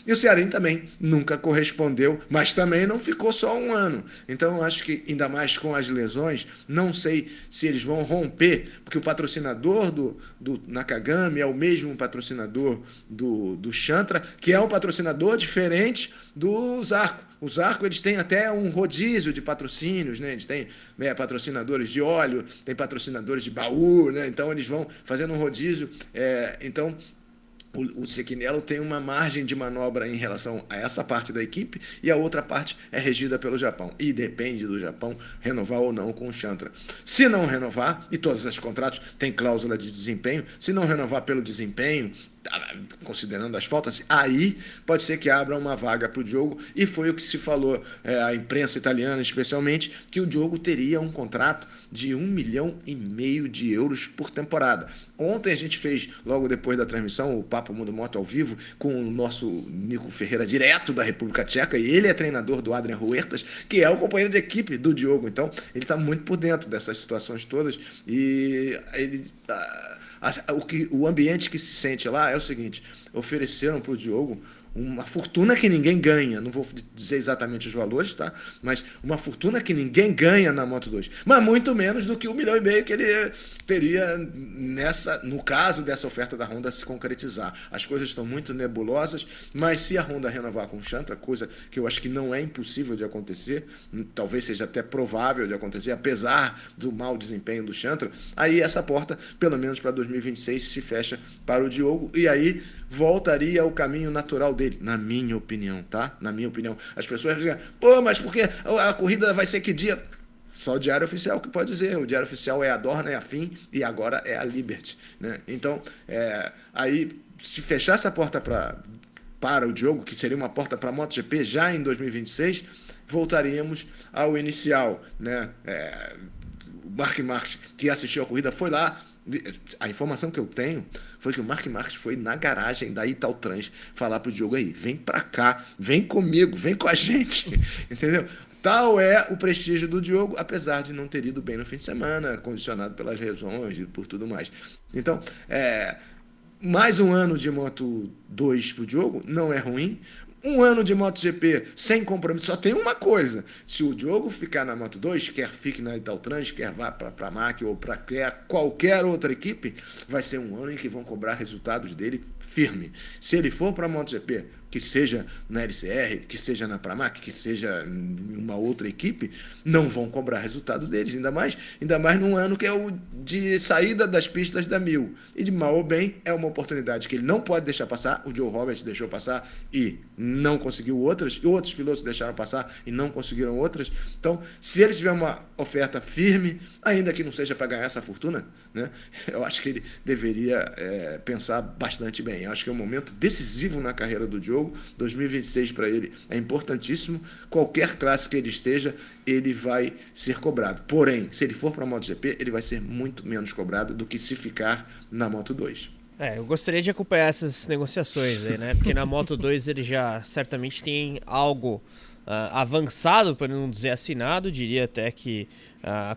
E o Siarin também nunca correspondeu, mas também não ficou só um ano. Então, eu acho que, ainda mais com as lesões, não sei se eles vão romper, porque o patrocinador do Nakagami é o mesmo patrocinador do Chantra, que é um patrocinador diferente do Zarco. O Zarco, eles têm até um rodízio de patrocínios, né? Eles têm patrocinadores de óleo, tem patrocinadores de baú, né? Então, eles vão fazendo um rodízio. Então, o Cecchinello tem uma margem de manobra em relação a essa parte da equipe e a outra parte é regida pelo Japão. E depende do Japão renovar ou não com o Chantra. Se não renovar, e todos os contratos têm cláusula de desempenho, se não renovar pelo desempenho, considerando as faltas, aí pode ser que abra uma vaga para o Diogo, e foi o que se falou, a imprensa italiana especialmente, que o Diogo teria um contrato de 1,5 milhão de euros por temporada. Ontem a gente fez, logo depois da transmissão, o Papo Mundo Moto ao vivo, com o nosso Nico Ferreira, direto da República Tcheca, e ele é treinador do Adrian Huertas, que é o companheiro de equipe do Diogo, então ele está muito por dentro dessas situações todas, e ele... o ambiente que se sente lá é o seguinte: ofereceram para o Diogo uma fortuna que ninguém ganha. Não vou dizer exatamente os valores, tá? Mas uma fortuna que ninguém ganha na Moto 2. Mas muito menos do que 1,5 milhão que ele teria no caso dessa oferta da Honda se concretizar. As coisas estão muito nebulosas, mas se a Honda renovar com o Chantra, coisa que eu acho que não é impossível de acontecer, talvez seja até provável de acontecer, apesar do mau desempenho do Chantra, aí essa porta, pelo menos para 2026, se fecha para o Diogo, e aí voltaria ao caminho natural dele, na minha opinião, tá? Na minha opinião. As pessoas dizem, pô, mas por que a corrida vai ser que dia? Só o Diário Oficial que pode dizer. O Diário Oficial é a Dorna, é a FIM e agora é a Liberty, né? Então, aí, se fechar essa porta para o Diogo, que seria uma porta para a MotoGP já em 2026, voltaríamos ao inicial, né? O Marc Marques, que assistiu a corrida, foi lá. A informação que eu tenho foi que o Marc Marques foi na garagem da Italtrans falar pro Diogo aí, vem pra cá, vem comigo, vem com a gente, entendeu? Tal é o prestígio do Diogo, apesar de não ter ido bem no fim de semana, condicionado pelas lesões e por tudo mais. Então, mais um ano de Moto 2 pro Diogo não é ruim. Um ano de MotoGP sem compromisso, só tem uma coisa: se o Diogo ficar na Moto 2, quer fique na Italtrans, quer vá para a MAC ou para qualquer outra equipe, vai ser um ano em que vão cobrar resultados dele firme. Se ele for para a MotoGP, que seja na LCR, que seja na Pramac, que seja em uma outra equipe, não vão cobrar resultado deles, ainda mais num ano que é o de saída das pistas da 1000. E de mal ou bem, é uma oportunidade que ele não pode deixar passar. O Joe Roberts deixou passar e não conseguiu outras, e outros pilotos deixaram passar e não conseguiram outras. Então, se ele tiver uma oferta firme, ainda que não seja para ganhar essa fortuna, né, eu acho que ele deveria pensar bastante bem. Eu acho que é um momento decisivo na carreira do Diogo. 2026 para ele é importantíssimo. Qualquer classe que ele esteja, ele vai ser cobrado. Porém, se ele for para a MotoGP, ele vai ser muito menos cobrado do que se ficar na Moto 2. Eu gostaria de acompanhar essas negociações aí, né? Porque na Moto 2 ele já certamente tem algo avançado, para não dizer assinado. Diria até que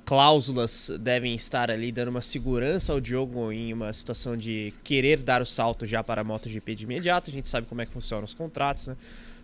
cláusulas devem estar ali dando uma segurança ao Diogo em uma situação de querer dar o salto já para a MotoGP de imediato. A gente sabe como é que funcionam os contratos, né?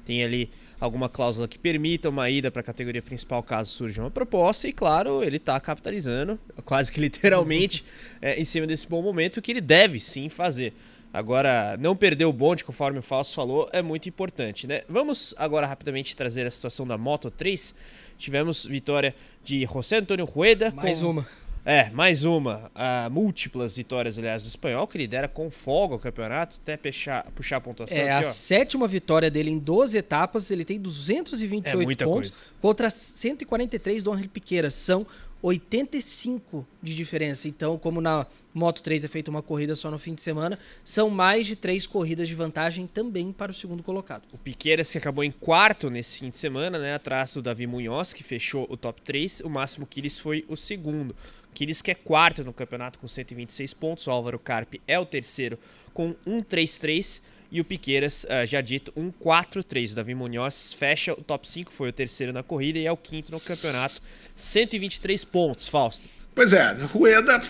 Tem ali alguma cláusula que permita uma ida para a categoria principal caso surja uma proposta, e claro, ele está capitalizando, quase que literalmente, em cima desse bom momento, que ele deve sim fazer. Agora, não perder o bonde, conforme o Fausto falou, é muito importante, né? Vamos agora rapidamente trazer a situação da Moto 3. Tivemos vitória de José Antonio Rueda. Mais uma. Múltiplas vitórias, aliás, do espanhol, que lidera com folga o campeonato, até puxar a pontuação aqui, a sétima vitória dele em 12 etapas. Ele tem 228 pontos contra 143 do Henrique Piqueira. São 85 de diferença. Então, como na Moto 3 é feita uma corrida só no fim de semana, são mais de 3 corridas de vantagem também para o segundo colocado. O Piqueiras, que acabou em quarto nesse fim de semana, né, atrás do Davi Munhoz, que fechou o top 3. O Máximo Kiris foi o segundo. Kiris, que é quarto no campeonato com 126 pontos. O Álvaro Carpi é o terceiro com 133. E o Piqueiras, já dito, 143. O Davi Munhoz fecha o top 5, foi o terceiro na corrida e é o quinto no campeonato. 123 pontos, Fausto. Pois é, Rueda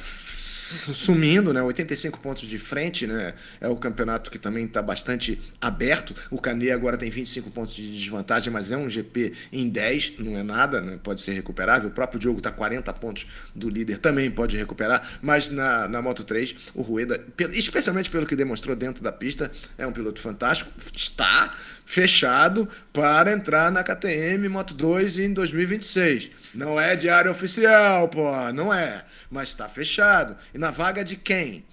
sumindo, né? 85 pontos de frente, né? É o campeonato que também está bastante aberto. O Canet agora tem 25 pontos de desvantagem, mas é um GP em 10, não é nada, né? Pode ser recuperável. O próprio Diogo está 40 pontos do líder, também pode recuperar, mas na Moto 3, o Rueda, especialmente pelo que demonstrou dentro da pista, é um piloto fantástico, está fechado para entrar na KTM Moto 2 em 2026. Não é diário oficial, pô, não é, mas está fechado. E na vaga de quem?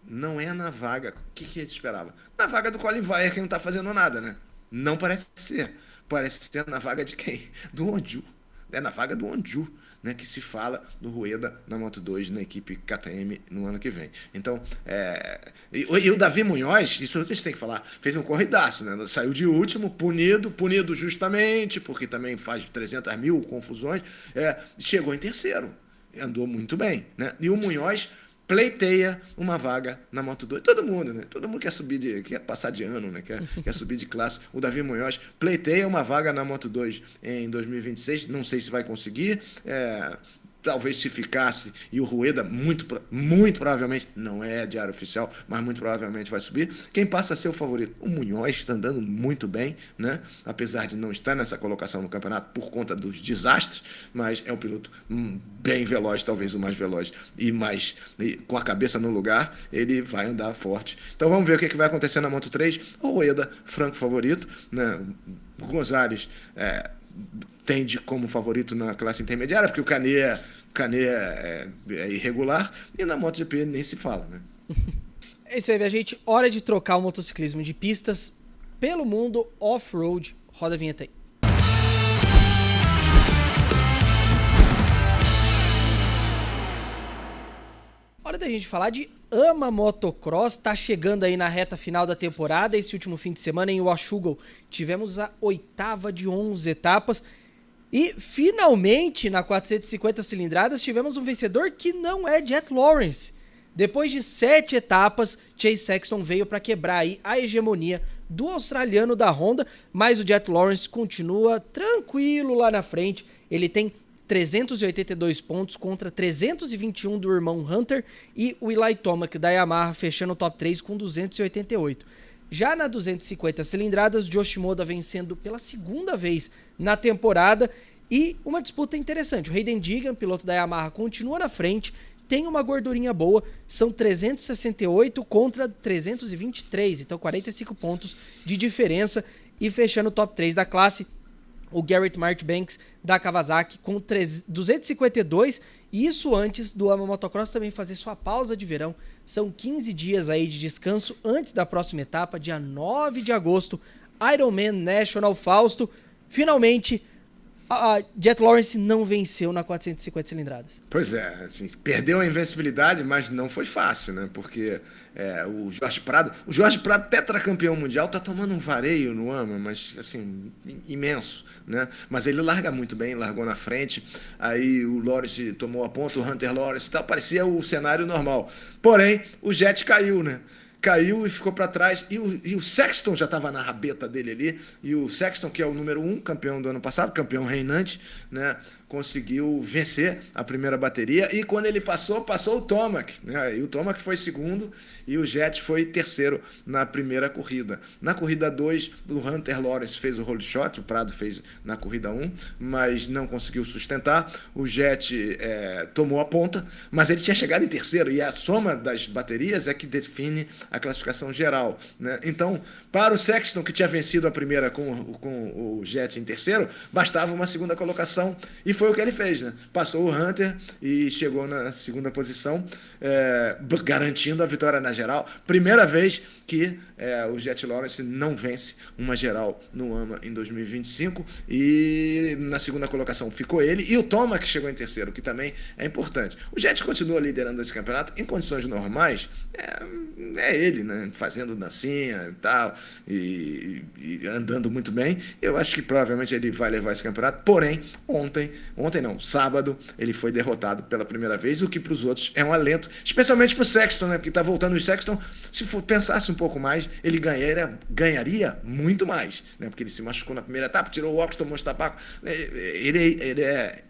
Não é na vaga, o que a gente esperava? Na vaga do Colin Vayer, que não está fazendo nada, né? Não parece ser. Parece ser na vaga de quem? Do Onju. É na vaga do Onju, né, que se fala do Rueda na Moto 2 na equipe KTM no ano que vem. Então, e o Davi Munhoz, isso a gente tem que falar, fez um corridaço, né? Saiu de último, punido justamente, porque também faz 300 mil confusões, chegou em terceiro, andou muito bem, né? E o Munhoz pleiteia uma vaga na Moto 2. Todo mundo, né? Todo mundo quer passar de ano, né? Quer subir de classe. O Davi Munhoz pleiteia uma vaga na Moto 2 em 2026. Não sei se vai conseguir. talvez se ficasse, e o Rueda muito provavelmente, não é diário oficial, mas muito provavelmente vai subir. Quem passa a ser o favorito? O Munhoz está andando muito bem, né? Apesar de não estar nessa colocação no campeonato por conta dos desastres, mas é um piloto bem veloz, talvez o mais veloz, e com a cabeça no lugar, ele vai andar forte. Então vamos ver o que vai acontecer na Moto3. O Rueda, franco favorito, né? O Gonzalez tende como favorito na classe intermediária, porque o Canet é irregular, e na MotoGP nem se fala, né? É isso aí, minha gente. Hora de trocar o motociclismo de pistas pelo mundo off-road. Roda a vinheta aí. Hora da gente falar de AMA Motocross. Tá chegando aí na reta final da temporada. Esse último fim de semana em Washougal tivemos a 8ª de 11 etapas. E finalmente, na 450 cilindradas, tivemos um vencedor que não é Jet Lawrence. Depois de 7 etapas, Chase Sexton veio para quebrar aí a hegemonia do australiano da Honda, mas o Jet Lawrence continua tranquilo lá na frente. Ele tem 382 pontos contra 321 do irmão Hunter e o Eli Tomac da Yamaha fechando o top 3 com 288. Já na 250 cilindradas, Joe Shimoda vencendo pela segunda vez na temporada e uma disputa interessante. O Hayden Deegan, piloto da Yamaha, continua na frente, tem uma gordurinha boa, são 368 contra 323, então 45 pontos de diferença e fechando o top 3 da classe. O Garrett Marchbanks da Kawasaki com 252, e isso antes do AMA Motocross também fazer sua pausa de verão. São 15 dias aí de descanso antes da próxima etapa, dia 9 de agosto, Ironman National Fausto. Finalmente, a Jet Lawrence não venceu na 450 cilindradas. Pois é, assim, perdeu a invencibilidade, mas não foi fácil, né? Porque o Jorge Prado, tetracampeão mundial, tá tomando um vareio no AMA, mas assim, imenso, né? Mas ele larga muito bem, largou na frente, aí o Lawrence tomou a ponta, o Hunter Lawrence e tal, parecia o cenário normal. Porém, o Jet caiu, né? Caiu e ficou para trás, e o Sexton já estava na rabeta dele ali, e o Sexton, que é o número 1, campeão do ano passado, campeão reinante, né, conseguiu vencer a primeira bateria, e quando ele passou o Tomac, né, e o Tomac foi segundo, e o Jet foi terceiro na primeira corrida. Na corrida 2, o Hunter Lawrence fez o roll shot, o Prado fez na corrida 1, mas não conseguiu sustentar, o Jet tomou a ponta, mas ele tinha chegado em terceiro, e a soma das baterias é que define a classificação geral, né? Então, para o Sexton, que tinha vencido a primeira com o Jet em terceiro, bastava uma segunda colocação, e foi o que ele fez, né? Passou o Hunter e chegou na segunda posição, garantindo a vitória na geral. Primeira vez que o Jet Lawrence não vence uma geral no AMA em 2025, e na segunda colocação ficou ele, e o Tomac que chegou em terceiro, que também é importante. O Jet continua liderando esse campeonato em condições normais, ele, né, fazendo dancinha e tal, e andando muito bem. Eu acho que provavelmente ele vai levar esse campeonato, porém, sábado, ele foi derrotado pela primeira vez, o que para os outros é um alento, especialmente para o Sexton, né, porque está voltando o Sexton. Se pensasse um pouco mais, ele ganharia muito mais, né, porque ele se machucou na primeira etapa, tirou o óculos, tomou um tabaco. Ele é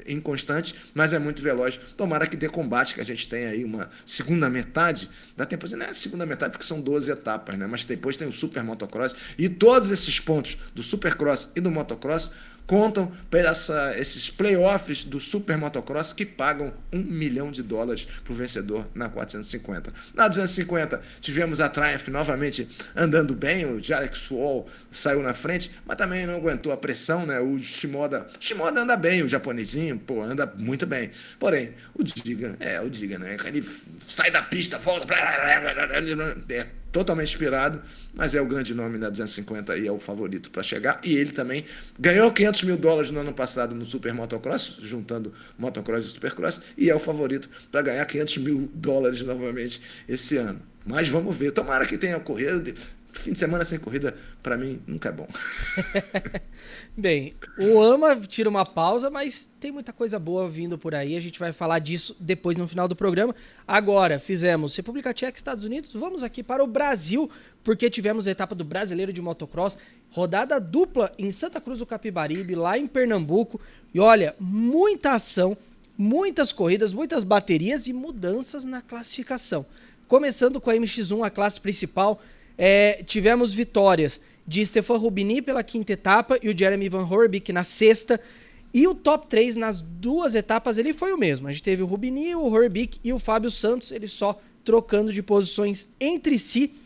inconstante, mas é muito veloz. Tomara que dê combate, que a gente tenha aí uma segunda metade da temporada. Não é a segunda metade porque são 12 etapas, né? Mas depois tem o Super Motocross, e todos esses pontos do Supercross e do Motocross contam para esses playoffs do Super Motocross, que pagam $1 milhão para o vencedor na 450. Na 250 tivemos a Triumph novamente andando bem, o Jarek Swall saiu na frente, mas também não aguentou a pressão, né? O Shimoda anda bem, o japonesinho, anda muito bem. Porém, o Diga, né? Ele sai da pista, volta, totalmente inspirado, mas é o grande nome da 250 e é o favorito para chegar. E ele também ganhou $500 mil no ano passado no Super Motocross, juntando Motocross e Supercross, e é o favorito para ganhar $500 mil novamente esse ano. Mas vamos ver, tomara que tenha corrida. Fim de semana sem corrida, para mim, nunca é bom. Bem, o AMA tira uma pausa, mas tem muita coisa boa vindo por aí. A gente vai falar disso depois no final do programa. Agora, fizemos República Tcheca, Estados Unidos. Vamos aqui para o Brasil, porque tivemos a etapa do Brasileiro de Motocross, rodada dupla em Santa Cruz do Capibaribe, lá em Pernambuco. E olha, muita ação, muitas corridas, muitas baterias e mudanças na classificação. Começando com a MX1, a classe principal, tivemos vitórias de Stefan Rubini pela 5ª etapa e o Jeremy Van Hoorbeek na 6ª. E o top 3 nas 2 etapas ele foi o mesmo. A gente teve o Rubini, o Hoorbeek e o Fábio Santos, eles só trocando de posições entre si.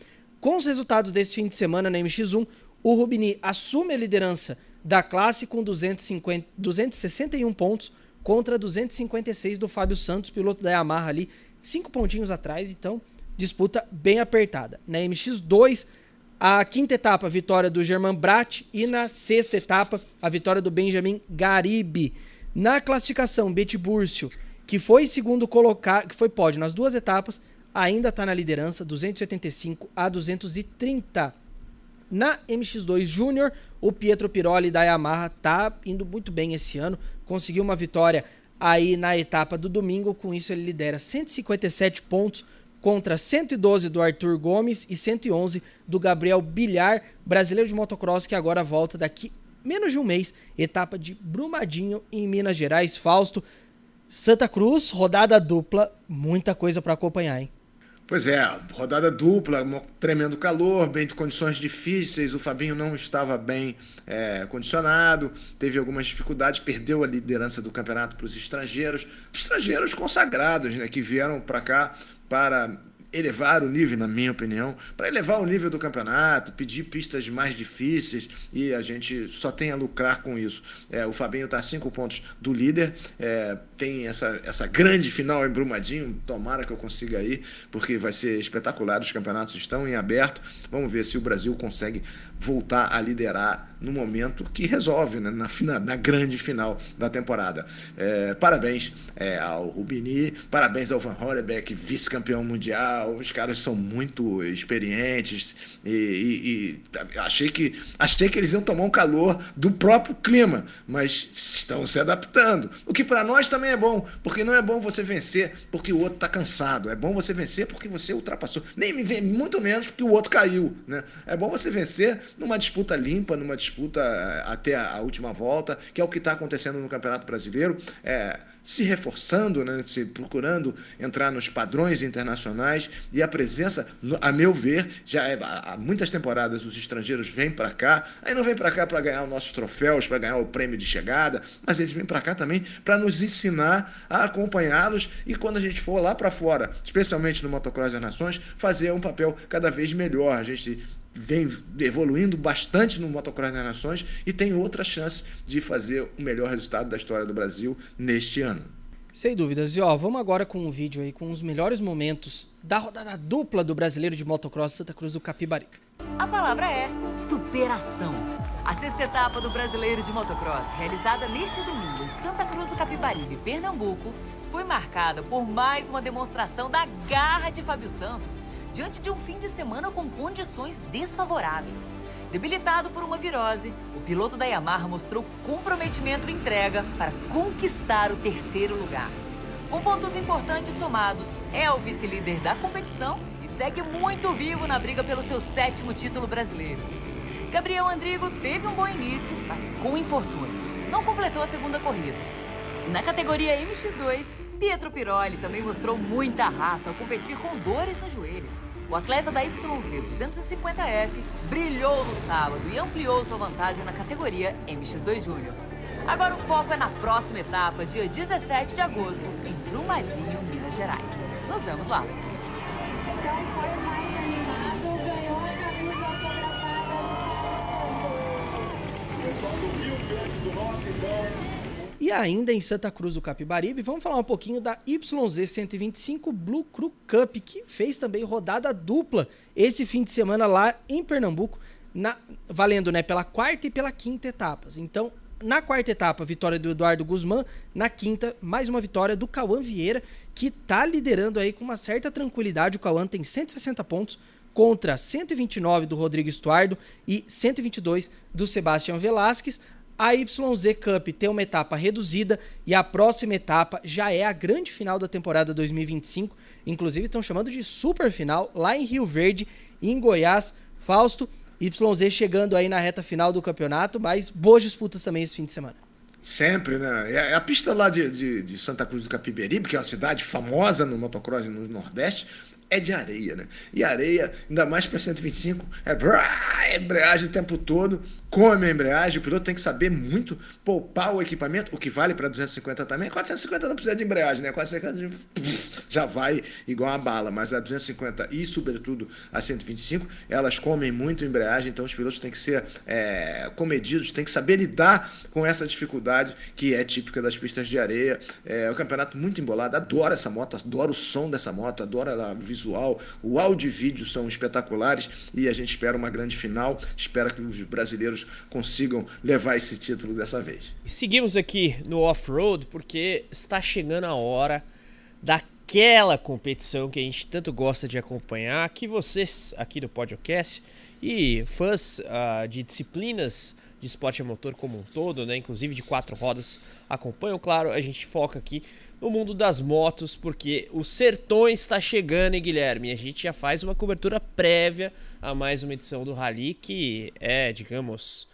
Com os resultados desse fim de semana na MX1, o Rubini assume a liderança da classe com 261 pontos contra 256 do Fábio Santos, piloto da Yamaha ali, 5 pontinhos atrás, então disputa bem apertada. Na MX2, a 5ª etapa, a vitória do Germain Brat, e na 6ª etapa, a vitória do Benjamin Garibe. Na classificação, Betty Burcio, que foi segundo colocado, que foi pódio nas 2 etapas, ainda está na liderança, 285 a 230. Na MX2 Júnior, o Pietro Piroli da Yamaha está indo muito bem esse ano, conseguiu uma vitória aí na etapa do domingo, com isso ele lidera 157 pontos contra 112 do Arthur Gomes e 111 do Gabriel Bilhar, brasileiro de motocross, que agora volta daqui menos de um mês, etapa de Brumadinho em Minas Gerais. Fausto, Santa Cruz, rodada dupla, muita coisa para acompanhar, hein? Pois é, rodada dupla, um tremendo calor, bem de condições difíceis, o Fabinho não estava bem condicionado, teve algumas dificuldades, perdeu a liderança do campeonato para os estrangeiros consagrados, né, que vieram para cá para elevar o nível, na minha opinião, para elevar o nível do campeonato, pedir pistas mais difíceis, e a gente só tem a lucrar com isso. O Fabinho está a 5 pontos do líder, tem essa grande final em Brumadinho, tomara que eu consiga ir, porque vai ser espetacular, os campeonatos estão em aberto, vamos ver se o Brasil consegue voltar a liderar no momento que resolve, né, na grande final da temporada. Parabéns ao Rubini, parabéns ao Van Hoorbeek, vice-campeão mundial. Os caras são muito experientes e achei que eles iam tomar um calor do próprio clima, mas estão se adaptando. O que para nós também é bom, porque não é bom você vencer porque o outro está cansado. É bom você vencer porque você ultrapassou. Muito menos porque o outro caiu, né? É bom você vencer numa disputa limpa, numa disputa até a última volta, que é o que está acontecendo no Campeonato Brasileiro, se reforçando, né, procurando entrar nos padrões internacionais, e a presença, a meu ver, já há muitas temporadas os estrangeiros vêm para cá, aí não vêm para cá para ganhar os nossos troféus, para ganhar o prêmio de chegada, mas eles vêm para cá também para nos ensinar a acompanhá-los, e quando a gente for lá para fora, especialmente no Motocross das Nações, fazer um papel cada vez melhor. A gente vem evoluindo bastante no Motocross das Nações e tem outra chance de fazer o melhor resultado da história do Brasil neste ano. Sem dúvidas. E vamos agora com um vídeo aí com os melhores momentos da rodada dupla do Brasileiro de Motocross Santa Cruz do Capibaribe. A palavra é superação. A 6ª etapa do Brasileiro de Motocross, realizada neste domingo em Santa Cruz do Capibaribe, Pernambuco, foi marcada por mais uma demonstração da garra de Fábio Santos diante de um fim de semana com condições desfavoráveis. Debilitado por uma virose, o piloto da Yamaha mostrou comprometimento e entrega para conquistar o 3º lugar. Com pontos importantes somados, é o vice-líder da competição e segue muito vivo na briga pelo seu 7º título brasileiro. Gabriel Andrigo teve um bom início, mas com infortúnios. Não completou a 2ª corrida. E na categoria MX2, Pietro Piroli também mostrou muita raça ao competir com dores no joelho. O atleta da YZ 250F brilhou no sábado e ampliou sua vantagem na categoria MX2 Júnior. Agora o foco é na próxima etapa, dia 17 de agosto, em Brumadinho, Minas Gerais. Nos vemos lá! Então foi o mais animado, ganhou a camisa autografada do pessoal do Rio Grande do Norte, então. E ainda em Santa Cruz do Capibaribe, vamos falar um pouquinho da YZ 125 Blue Crew Cup, que fez também rodada dupla esse fim de semana lá em Pernambuco, valendo, né, pela 4ª e pela 5ª etapas. Então, na 4ª etapa, vitória do Eduardo Guzmán, na 5ª, mais uma vitória do Cauã Vieira, que tá liderando aí com uma certa tranquilidade. O Cauã tem 160 pontos contra 129 do Rodrigo Estuardo e 122 do Sebastião Velasquez. A YZ Cup tem uma etapa reduzida e a próxima etapa já é a grande final da temporada 2025. Inclusive estão chamando de super final lá em Rio Verde, em Goiás. Fausto, YZ chegando aí na reta final do campeonato, mas boas disputas também esse fim de semana. Sempre, né? A pista lá de Santa Cruz do Capiberibe, que é uma cidade famosa no motocross e no Nordeste, é de areia, né? E areia, ainda mais para 125, é embreagem o tempo todo, come a embreagem, o piloto tem que saber muito poupar o equipamento, o que vale para 250 também. 450 não precisa de embreagem, né? 450 já vai igual uma bala, mas a 250 e, sobretudo, a 125, elas comem muito embreagem, então os pilotos têm que ser comedidos, têm que saber lidar com essa dificuldade que é típica das pistas de areia. É um campeonato muito embolado, adoro essa moto, adoro o som dessa moto, adoro ela visual, o áudio e vídeo são espetaculares e a gente espera uma grande final, espera que os brasileiros consigam levar esse título dessa vez. Seguimos aqui no off-road porque está chegando a hora daquela competição que a gente tanto gosta de acompanhar, que vocês aqui do podcast e fãs de disciplinas de esporte a motor como um todo, né, inclusive de 4 rodas, acompanham. Claro, a gente foca aqui no mundo das motos, porque o Sertões está chegando, hein, Guilherme? A gente já faz uma cobertura prévia a mais uma edição do Rally, que é, digamos,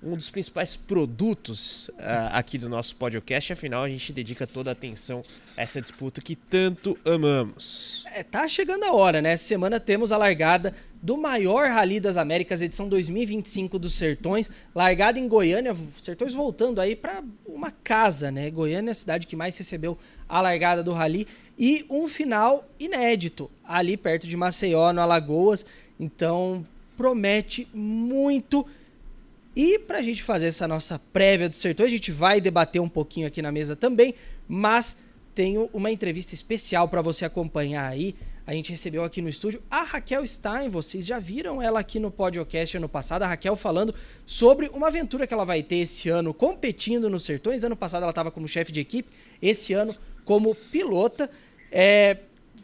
um dos principais produtos aqui do nosso podcast. Afinal, a gente dedica toda a atenção a essa disputa que tanto amamos. Tá chegando a hora, né? Essa semana temos a largada do maior Rally das Américas, edição 2025 dos Sertões, largada em Goiânia, Sertões voltando aí para uma casa, né? Goiânia é a cidade que mais recebeu a largada do Rally, e um final inédito ali perto de Maceió, no Alagoas. Então promete muito. E pra gente fazer essa nossa prévia dos Sertões, a gente vai debater um pouquinho aqui na mesa também, mas tenho uma entrevista especial para você acompanhar aí. A gente recebeu aqui no estúdio a Raquel Stein, vocês já viram ela aqui no podcast ano passado, a Raquel falando sobre uma aventura que ela vai ter esse ano competindo nos Sertões. Ano passado ela estava como chefe de equipe, esse ano como pilota.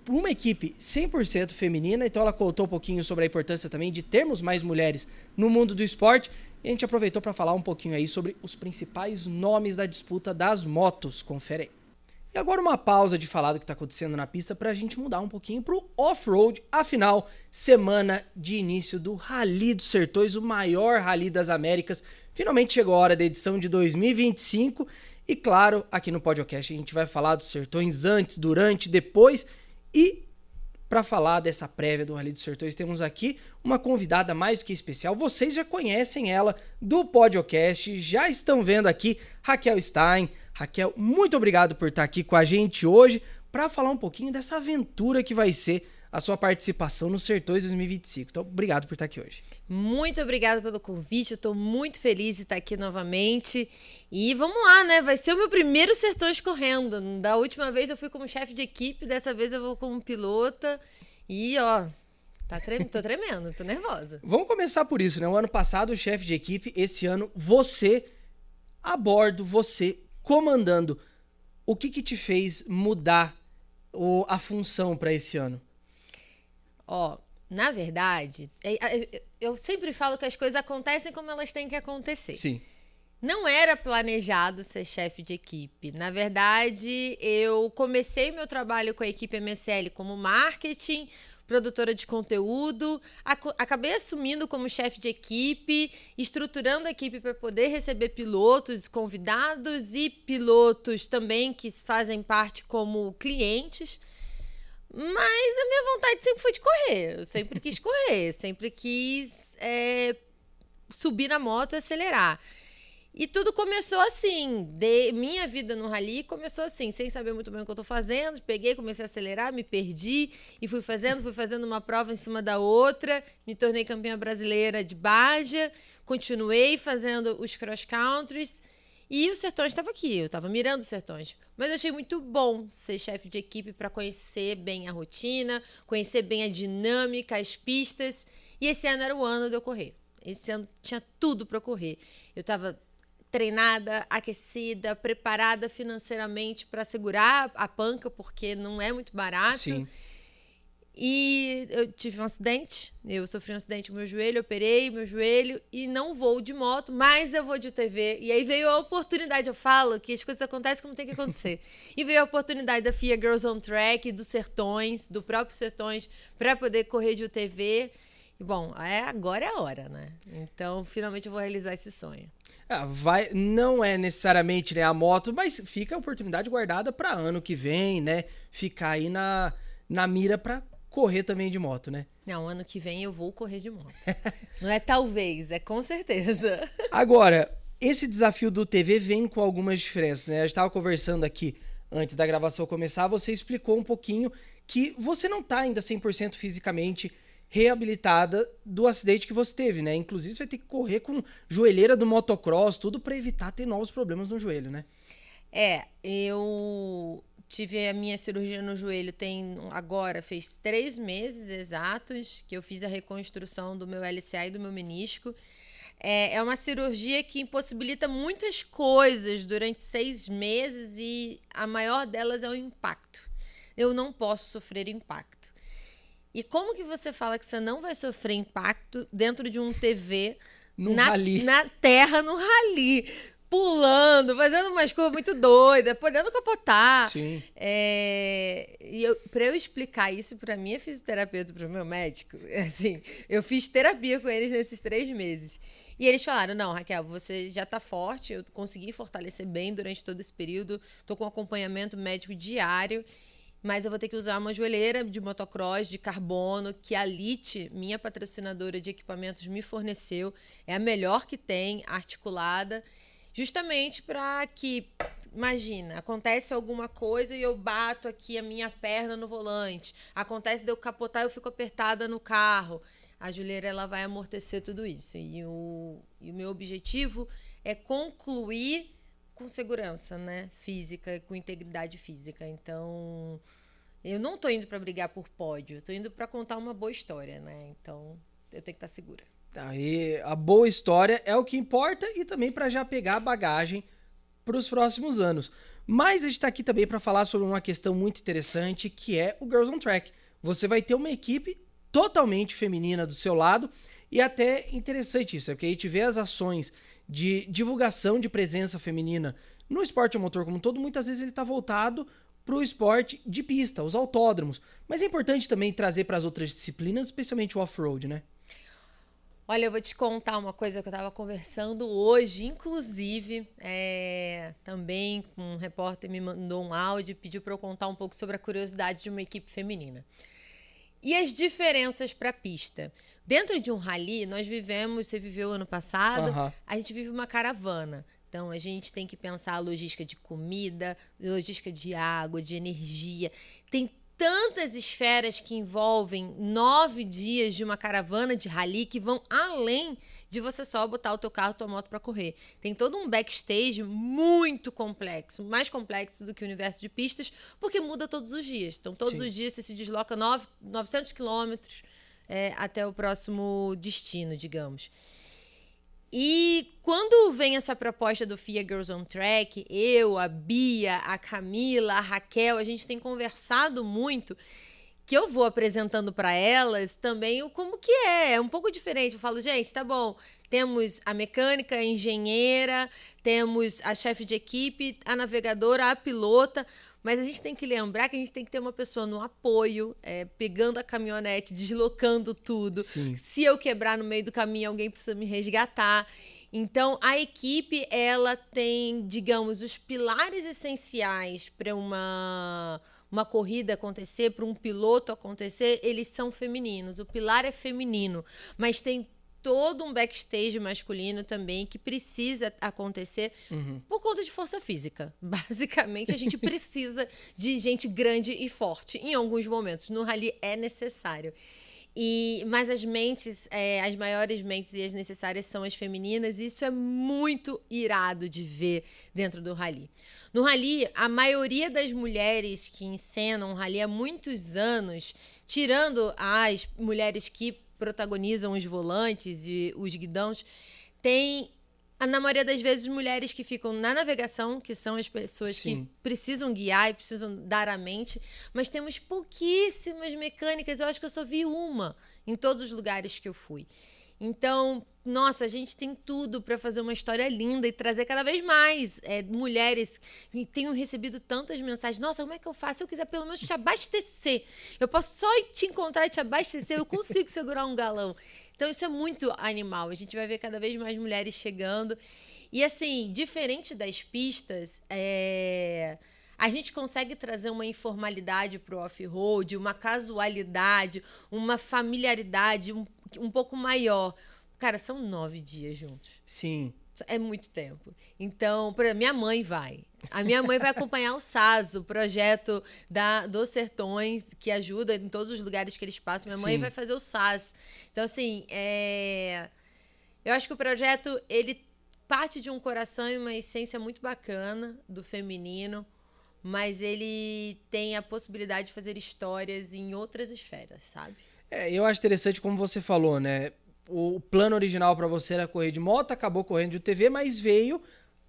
Uma equipe 100% feminina, então ela contou um pouquinho sobre a importância também de termos mais mulheres no mundo do esporte. E a gente aproveitou para falar um pouquinho aí sobre os principais nomes da disputa das motos. Confere aí. E agora uma pausa de falar do que está acontecendo na pista para a gente mudar um pouquinho para o off-road. Afinal, semana de início do Rally dos Sertões, o maior Rally das Américas. Finalmente chegou a hora da edição de 2025. E claro, aqui no podcast a gente vai falar dos Sertões antes, durante, depois. E para falar dessa prévia do Rally dos Sertões, temos aqui uma convidada mais do que especial. Vocês já conhecem ela do podcast, já estão vendo aqui Raquel Stein. Raquel, muito obrigado por estar aqui com a gente hoje para falar um pouquinho dessa aventura que vai ser a sua participação no Sertões 2025. Então, obrigado por estar aqui hoje. Muito obrigada pelo convite, eu estou muito feliz de estar aqui novamente. E vamos lá, né? Vai ser o meu primeiro Sertões correndo. Da última vez eu fui como chefe de equipe, dessa vez eu vou como pilota. E, ó, tô tremendo, tô nervosa. Vamos começar por isso, né? O ano passado, o chefe de equipe, esse ano, você a bordo, você comandando. O que te fez mudar a função para esse ano? Ó, na verdade, eu sempre falo que as coisas acontecem como elas têm que acontecer. Sim. Não era planejado ser chefe de equipe. Na verdade, eu comecei meu trabalho com a equipe MSL como marketing, produtora de conteúdo, acabei assumindo como chefe de equipe, estruturando a equipe para poder receber pilotos, convidados e pilotos também que fazem parte como clientes. Mas a minha vontade sempre foi de correr. Eu sempre quis correr, sempre quis subir na moto e acelerar. E tudo começou assim, minha vida no rally começou assim, sem saber muito bem o que eu tô fazendo, peguei, comecei a acelerar, me perdi e fui fazendo uma prova em cima da outra, me tornei campeã brasileira de Baja, continuei fazendo os cross countries e o Sertões estava aqui, eu estava mirando os Sertões. Mas eu achei muito bom ser chefe de equipe para conhecer bem a rotina, conhecer bem a dinâmica, as pistas, e esse ano era o ano de eu correr. Esse ano tinha tudo para correr. Eu estava treinada, aquecida, preparada financeiramente para segurar a panca, porque não é muito barato. Sim. E eu tive um acidente, eu sofri um acidente no meu joelho, operei meu joelho e não vou de moto, mas eu vou de UTV. E aí veio a oportunidade, eu falo que as coisas acontecem como tem que acontecer. E veio a oportunidade da FIA Girls on Track, do Sertões, do próprio Sertões, para poder correr de UTV. E, bom, agora é a hora, né? Então, finalmente eu vou realizar esse sonho. Não é necessariamente, né, a moto, mas fica a oportunidade guardada para ano que vem, né? Ficar aí na mira para correr também de moto, né? Não, ano que vem eu vou correr de moto. Não é talvez, é com certeza. Agora, esse desafio do TV vem com algumas diferenças, né? A gente estava conversando aqui antes da gravação começar, você explicou um pouquinho que você não tá ainda 100% fisicamente reabilitada do acidente que você teve, né? Inclusive, você vai ter que correr com joelheira do motocross, tudo para evitar ter novos problemas no joelho, né? Eu tive a minha cirurgia no joelho fez 3 meses exatos que eu fiz a reconstrução do meu LCA e do meu menisco. É uma cirurgia que impossibilita muitas coisas durante 6 meses e a maior delas é o impacto. Eu não posso sofrer impacto. E como que você fala que você não vai sofrer impacto dentro de um TV rally? Na terra, no rally? Pulando, fazendo umas coisas muito doidas, podendo capotar. Sim. Pra eu explicar isso pra minha fisioterapeuta, pro meu médico, assim, eu fiz terapia com eles nesses 3 meses. E eles falaram, não, Raquel, você já tá forte, eu consegui fortalecer bem durante todo esse período, tô com acompanhamento médico diário, mas eu vou ter que usar uma joelheira de motocross, de carbono, que a Lite, minha patrocinadora de equipamentos, me forneceu. É a melhor que tem, articulada, justamente para que, imagina, acontece alguma coisa e eu bato aqui a minha perna no volante. Acontece de eu capotar e eu fico apertada no carro. A joelheira, ela vai amortecer tudo isso. E o meu objetivo é concluir com segurança, né? Física, com integridade física. Então, eu não tô indo para brigar por pódio, eu tô indo para contar uma boa história, né? Então, eu tenho que estar segura. Aí, a boa história é o que importa e também para já pegar a bagagem para os próximos anos. Mas a gente está aqui também para falar sobre uma questão muito interessante, que é o Girls on Track. Você vai ter uma equipe totalmente feminina do seu lado e até interessante isso, porque a gente vê as ações de divulgação de presença feminina no esporte a motor como um todo, muitas vezes ele está voltado para o esporte de pista, os autódromos. Mas é importante também trazer para as outras disciplinas, especialmente o off-road, né? Olha, eu vou te contar uma coisa que eu estava conversando hoje, inclusive, também um repórter me mandou um áudio e pediu para eu contar um pouco sobre a curiosidade de uma equipe feminina. E as diferenças para a pista. Dentro de um rally, você viveu ano passado, a gente vive uma caravana. Então, a gente tem que pensar a logística de comida, logística de água, de energia. Tem tantas esferas que envolvem 9 dias de uma caravana de rally que vão além de você só botar o teu carro, tua moto para correr. Tem todo um backstage muito complexo, mais complexo do que o universo de pistas, porque muda todos os dias. Então, todos os dias você se desloca 900 quilômetros até o próximo destino, digamos. E quando vem essa proposta do FIA Girls on Track, eu, a Bia, a Camila, a Raquel, a gente tem conversado muito, que eu vou apresentando para elas também como que é um pouco diferente. Eu falo, gente, tá bom, temos a mecânica, a engenheira, temos a chefe de equipe, a navegadora, a pilota, mas a gente tem que lembrar que a gente tem que ter uma pessoa no apoio, pegando a caminhonete, deslocando tudo. Sim. Se eu quebrar no meio do caminho, alguém precisa me resgatar. Então, a equipe, ela tem, digamos, os pilares essenciais para uma corrida acontecer, para um piloto acontecer, eles são femininos. O pilar é feminino, mas tem todo um backstage masculino também que precisa acontecer por conta de força física. Basicamente, a gente precisa de gente grande e forte em alguns momentos. No rally é necessário. Mas as mentes, as maiores mentes e as necessárias são as femininas, e isso é muito irado de ver dentro do rally. No rally, a maioria das mulheres que encenam o rally há muitos anos, tirando as mulheres que protagonizam os volantes e os guidões, tem, na maioria das vezes, mulheres que ficam na navegação, que são as pessoas que precisam guiar e precisam dar a mente, mas temos pouquíssimas mecânicas, eu acho que eu só vi uma em todos os lugares que eu fui. Então, nossa, a gente tem tudo para fazer uma história linda e trazer cada vez mais mulheres. E tenho recebido tantas mensagens. Nossa, como é que eu faço? Se eu quiser pelo menos te abastecer, eu posso só te encontrar e te abastecer, eu consigo segurar um galão. Então, isso é muito animal. A gente vai ver cada vez mais mulheres chegando. E, assim, diferente das pistas, a gente consegue trazer uma informalidade para o off-road, uma casualidade, uma familiaridade um pouco maior. Cara, são 9 dias juntos. Sim. É muito tempo. Então, por exemplo, minha mãe vai. A minha mãe vai acompanhar o SAS, o projeto dos Sertões, que ajuda em todos os lugares que eles passam. Minha mãe vai fazer o SAS. Então, assim, eu acho que o projeto, ele parte de um coração e uma essência muito bacana do feminino, mas ele tem a possibilidade de fazer histórias em outras esferas, sabe? Eu acho interessante como você falou, né? O plano original para você era correr de moto, acabou correndo de UTV, mas veio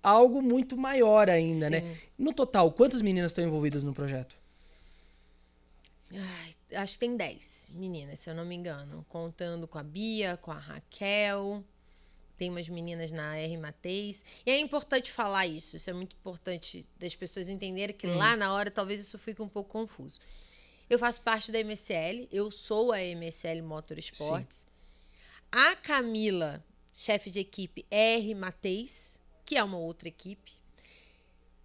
algo muito maior ainda, né? No total, quantas meninas estão envolvidas no projeto? Acho que tem 10 meninas, se eu não me engano. Contando com a Bia, com a Raquel. Tem umas meninas na R. Mateis. E é importante falar isso. Isso é muito importante das pessoas entenderem que lá na hora talvez isso fique um pouco confuso. Eu faço parte da MSL. Eu sou a MSL Motorsports. A Camila, chefe de equipe, R. Mateis, que é uma outra equipe.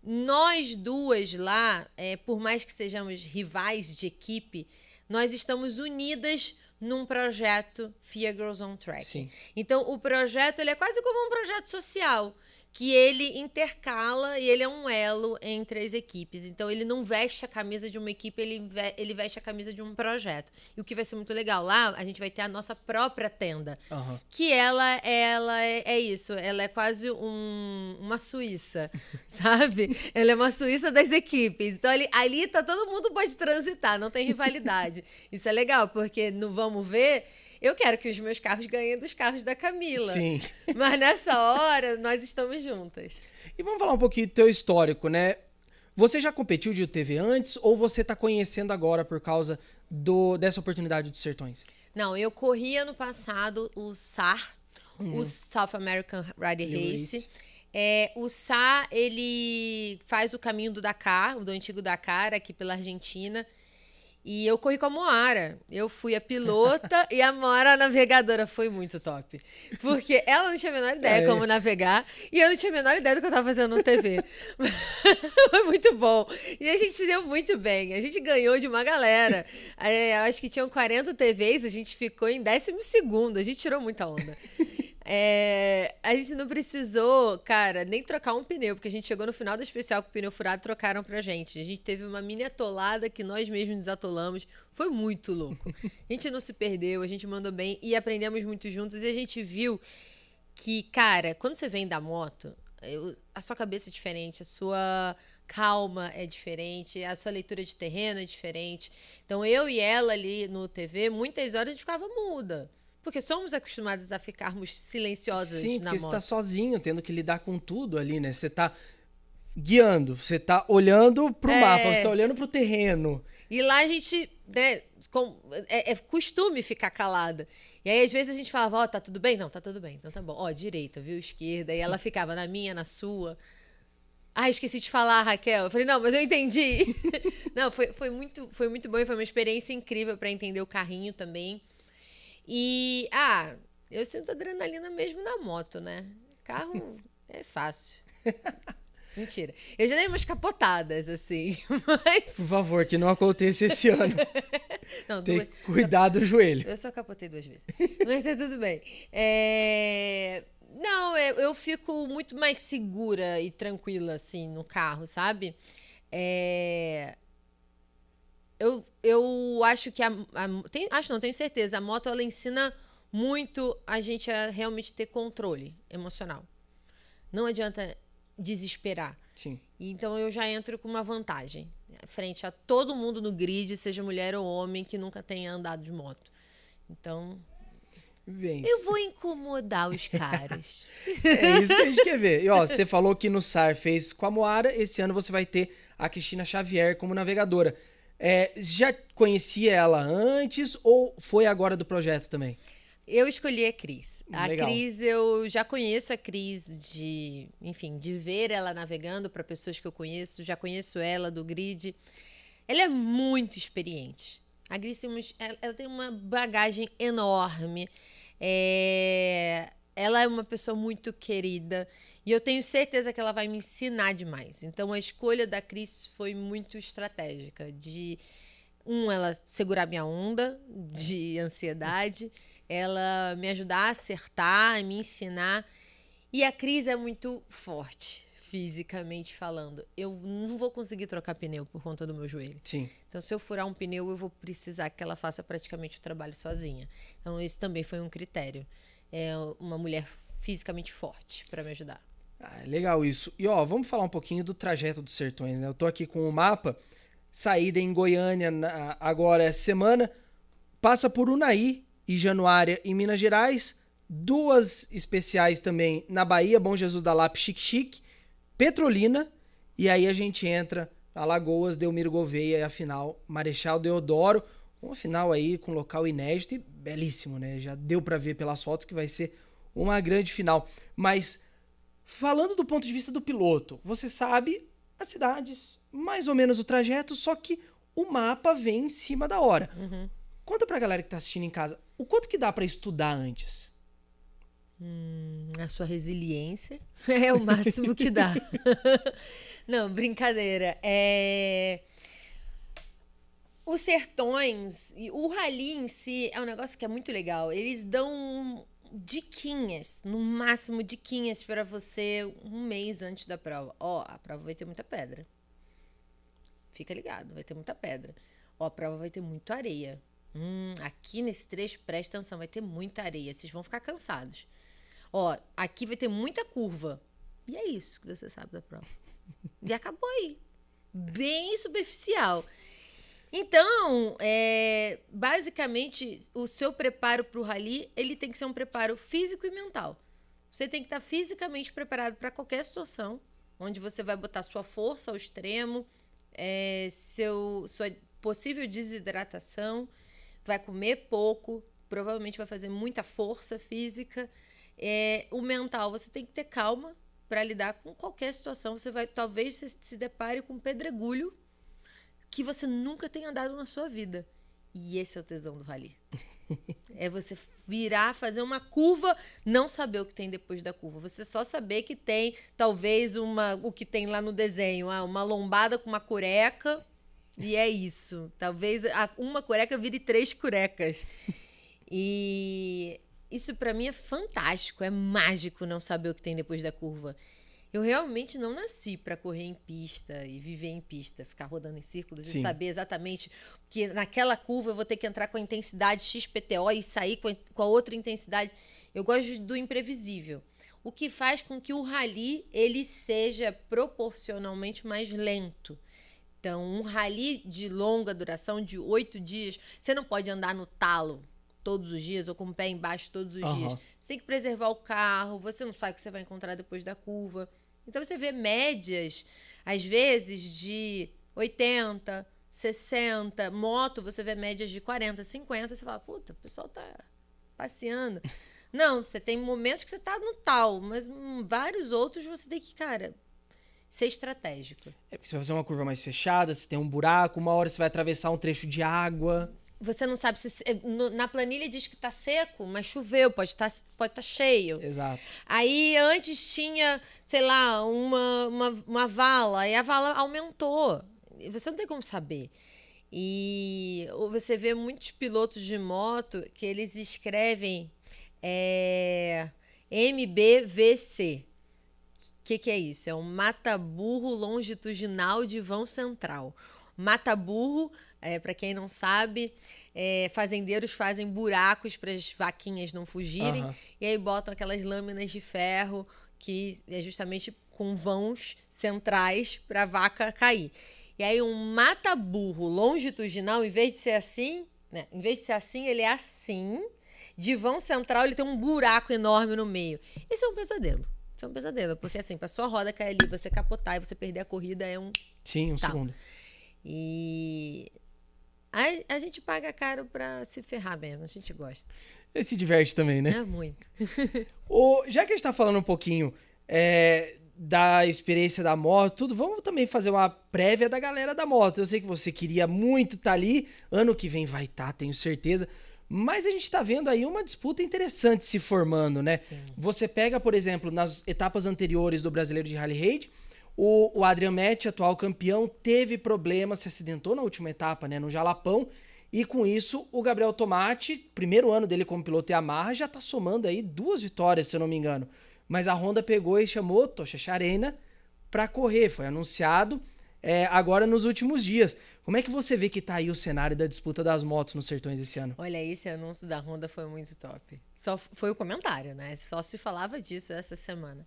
Nós duas lá, por mais que sejamos rivais de equipe, nós estamos unidas num projeto FIA Girls on Track. Sim. Então, o projeto ele é quase como um projeto social, que ele intercala e ele é um elo entre as equipes. Então, ele não veste a camisa de uma equipe, ele veste a camisa de um projeto. E o que vai ser muito legal, lá a gente vai ter a nossa própria tenda, que ela é isso, ela é quase uma Suíça, sabe? Ela é uma Suíça das equipes. Então, ali todo mundo pode transitar, não tem rivalidade. Isso é legal, porque no Vamos Ver, eu quero que os meus carros ganhem dos carros da Camila. Sim. Mas nessa hora, nós estamos juntas. E vamos falar um pouquinho do teu histórico, né? Você já competiu de UTV antes ou você está conhecendo agora por causa dessa oportunidade dos Sertões? Não, eu corri ano passado o SAR, o South American Rally Race. O SAR, ele faz o caminho do Dakar, do antigo Dakar, aqui pela Argentina. E eu corri com a Moara. Eu fui a pilota e a Moara a navegadora. Foi muito top. Porque ela não tinha a menor ideia como navegar e eu não tinha a menor ideia do que eu estava fazendo no TV. Foi muito bom. E a gente se deu muito bem. A gente ganhou de uma galera. Acho que tinham 40 TVs, a gente ficou em 12º. A gente tirou muita onda. A gente não precisou, cara, nem trocar um pneu, porque a gente chegou no final do especial com o pneu furado, trocaram pra gente. A gente teve uma mini atolada que nós mesmos nos atolamos. Foi muito louco. A gente não se perdeu, a gente mandou bem e aprendemos muito juntos. E a gente viu que, cara, quando você vem da moto, a sua cabeça é diferente, a sua calma é diferente, a sua leitura de terreno é diferente. Então, eu e ela ali no TV, muitas horas a gente ficava muda. Porque somos acostumados a ficarmos silenciosas na moto. Sim, porque você tá sozinho, tendo que lidar com tudo ali, né? Você tá guiando, você tá olhando pro mapa, você tá olhando pro terreno. E lá a gente, né, é costume ficar calada. E aí, às vezes, a gente falava, tá tudo bem? Não, tá tudo bem, então tá bom. Direita, viu? Esquerda. E ela ficava na minha, na sua. Esqueci de falar, Raquel. Eu falei, não, mas eu entendi. Não, foi muito bom e foi uma experiência incrível para entender o carrinho também. E, eu sinto adrenalina mesmo na moto, né? Carro é fácil. Mentira. Eu já dei umas capotadas, assim, mas... Por favor, que não aconteça esse ano. Não, tem que cuidar do joelho. Eu só capotei 2 vezes. Mas tá tudo bem. Não, eu fico muito mais segura e tranquila, assim, no carro, sabe? Eu acho que tenho certeza, a moto ela ensina muito a gente a realmente ter controle emocional. Não adianta desesperar. Sim. Então eu já entro com uma vantagem frente a todo mundo no grid, seja mulher ou homem, que nunca tenha andado de moto. Então, eu vou incomodar os caras. É isso que a gente quer ver. E você falou que no SAR fez com a Moara, esse ano você vai ter a Cristina Xavier como navegadora. Já conhecia ela antes ou foi agora do projeto também? Eu escolhi a Cris. A Legal. Cris, eu já conheço a Cris de ver ela navegando para pessoas que eu conheço, já conheço ela do grid. Ela é muito experiente. A Cris ela tem uma bagagem enorme. Ela é uma pessoa muito querida e eu tenho certeza que ela vai me ensinar demais. Então, a escolha da Cris foi muito estratégica. Ela segurar minha onda de ansiedade, ela me ajudar a acertar, me ensinar. E a Cris é muito forte, fisicamente falando. Eu não vou conseguir trocar pneu por conta do meu joelho. Sim. Então, se eu furar um pneu, eu vou precisar que ela faça praticamente o trabalho sozinha. Então, esse também foi um critério. É uma mulher fisicamente forte para me ajudar. Legal isso. E vamos falar um pouquinho do trajeto dos Sertões, né? Eu tô aqui com o mapa, saída em Goiânia agora essa semana, passa por Unai e Januária em Minas Gerais, 2 especiais também na Bahia, Bom Jesus da Lapa, Xique-Xique, Petrolina, e aí a gente entra Alagoas, Delmiro Gouveia e a final Marechal Deodoro, uma final aí com local inédito e belíssimo, né? Já deu pra ver pelas fotos que vai ser uma grande final. Mas falando do ponto de vista do piloto, você sabe as cidades, mais ou menos o trajeto, só que o mapa vem em cima da hora. Uhum. Conta pra galera que tá assistindo em casa, o quanto que dá pra estudar antes? A sua resiliência é o máximo que dá. Não, brincadeira. Os Sertões, o rally em si é um negócio que é muito legal. Eles dão diquinhas, no máximo diquinhas para você um mês antes da prova. A prova vai ter muita pedra. Fica ligado, vai ter muita pedra. A prova vai ter muita areia. Aqui nesse trecho, presta atenção, vai ter muita areia. Vocês vão ficar cansados. Aqui vai ter muita curva. E é isso que você sabe da prova. E acabou aí. Bem superficial. Então, basicamente, o seu preparo para o rally, ele tem que ser um preparo físico e mental. Você tem que estar fisicamente preparado para qualquer situação, onde você vai botar sua força ao extremo, sua possível desidratação, vai comer pouco, provavelmente vai fazer muita força física. O mental, você tem que ter calma para lidar com qualquer situação. Talvez você se depare com um pedregulho que você nunca tenha andado na sua vida. E esse é o tesão do rally. É você virar, fazer uma curva, não saber o que tem depois da curva. Você só saber que tem, talvez, o que tem lá no desenho. Uma lombada com uma cureca. E é isso. Talvez uma cureca vire 3 curecas. E isso pra mim é fantástico. É mágico não saber o que tem depois da curva. Eu realmente não nasci para correr em pista e viver em pista, ficar rodando em círculos e saber exatamente que naquela curva eu vou ter que entrar com a intensidade XPTO e sair com a outra intensidade. Eu gosto do imprevisível, o que faz com que o rally ele seja proporcionalmente mais lento. Então, um rally de longa duração, de 8 dias, você não pode andar no talo todos os dias ou com o pé embaixo todos os dias. Você tem que preservar o carro, você não sabe o que você vai encontrar depois da curva. Então, você vê médias, às vezes, de 80, 60. Moto, você vê médias de 40, 50. Você fala, puta, o pessoal tá passeando. Não, você tem momentos que você tá no tal, mas vários outros você tem que, ser estratégico. Porque você vai fazer uma curva mais fechada, você tem um buraco, uma hora você vai atravessar um trecho de água. Você não sabe se... Na planilha diz que tá seco, mas choveu, pode tá cheio. Exato. Aí antes tinha, sei lá, uma vala, e a vala aumentou. Você não tem como saber. E você vê muitos pilotos de moto que eles escrevem MBVC. O que é isso? É um mata-burro longitudinal de vão central. Mata-burro, para quem não sabe, fazendeiros fazem buracos para as vaquinhas não fugirem, e aí botam aquelas lâminas de ferro que é justamente com vãos centrais para a vaca cair. E aí um mata-burro longitudinal, em vez de ser assim, ele é assim, de vão central ele tem um buraco enorme no meio. Esse é um pesadelo. Isso é um pesadelo, porque assim, pra sua roda cair ali, você capotar e você perder a corrida é um... Sim, um segundo. E a gente paga caro pra se ferrar mesmo, a gente gosta. Ele se diverte também, né? É muito. Já que a gente tá falando um pouquinho da experiência da moto, tudo, vamos também fazer uma prévia da galera da moto. Eu sei que você queria muito estar ali, ano que vem vai estar, tenho certeza. Mas a gente tá vendo aí uma disputa interessante se formando, né? Sim. Você pega, por exemplo, nas etapas anteriores do Brasileiro de Rally Raid, o Adrian Metti, atual campeão, teve problemas, se acidentou na última etapa, né, no Jalapão, e com isso o Gabriel Tomati, primeiro ano dele como piloto Yamaha, já tá somando aí 2 vitórias, se eu não me engano. Mas a Honda pegou e chamou Tosha Charena pra correr, foi anunciado agora nos últimos dias. Como é que você vê que tá aí o cenário da disputa das motos nos Sertões esse ano? Olha, esse anúncio da Honda foi muito top. Só foi o comentário, né? Só se falava disso essa semana.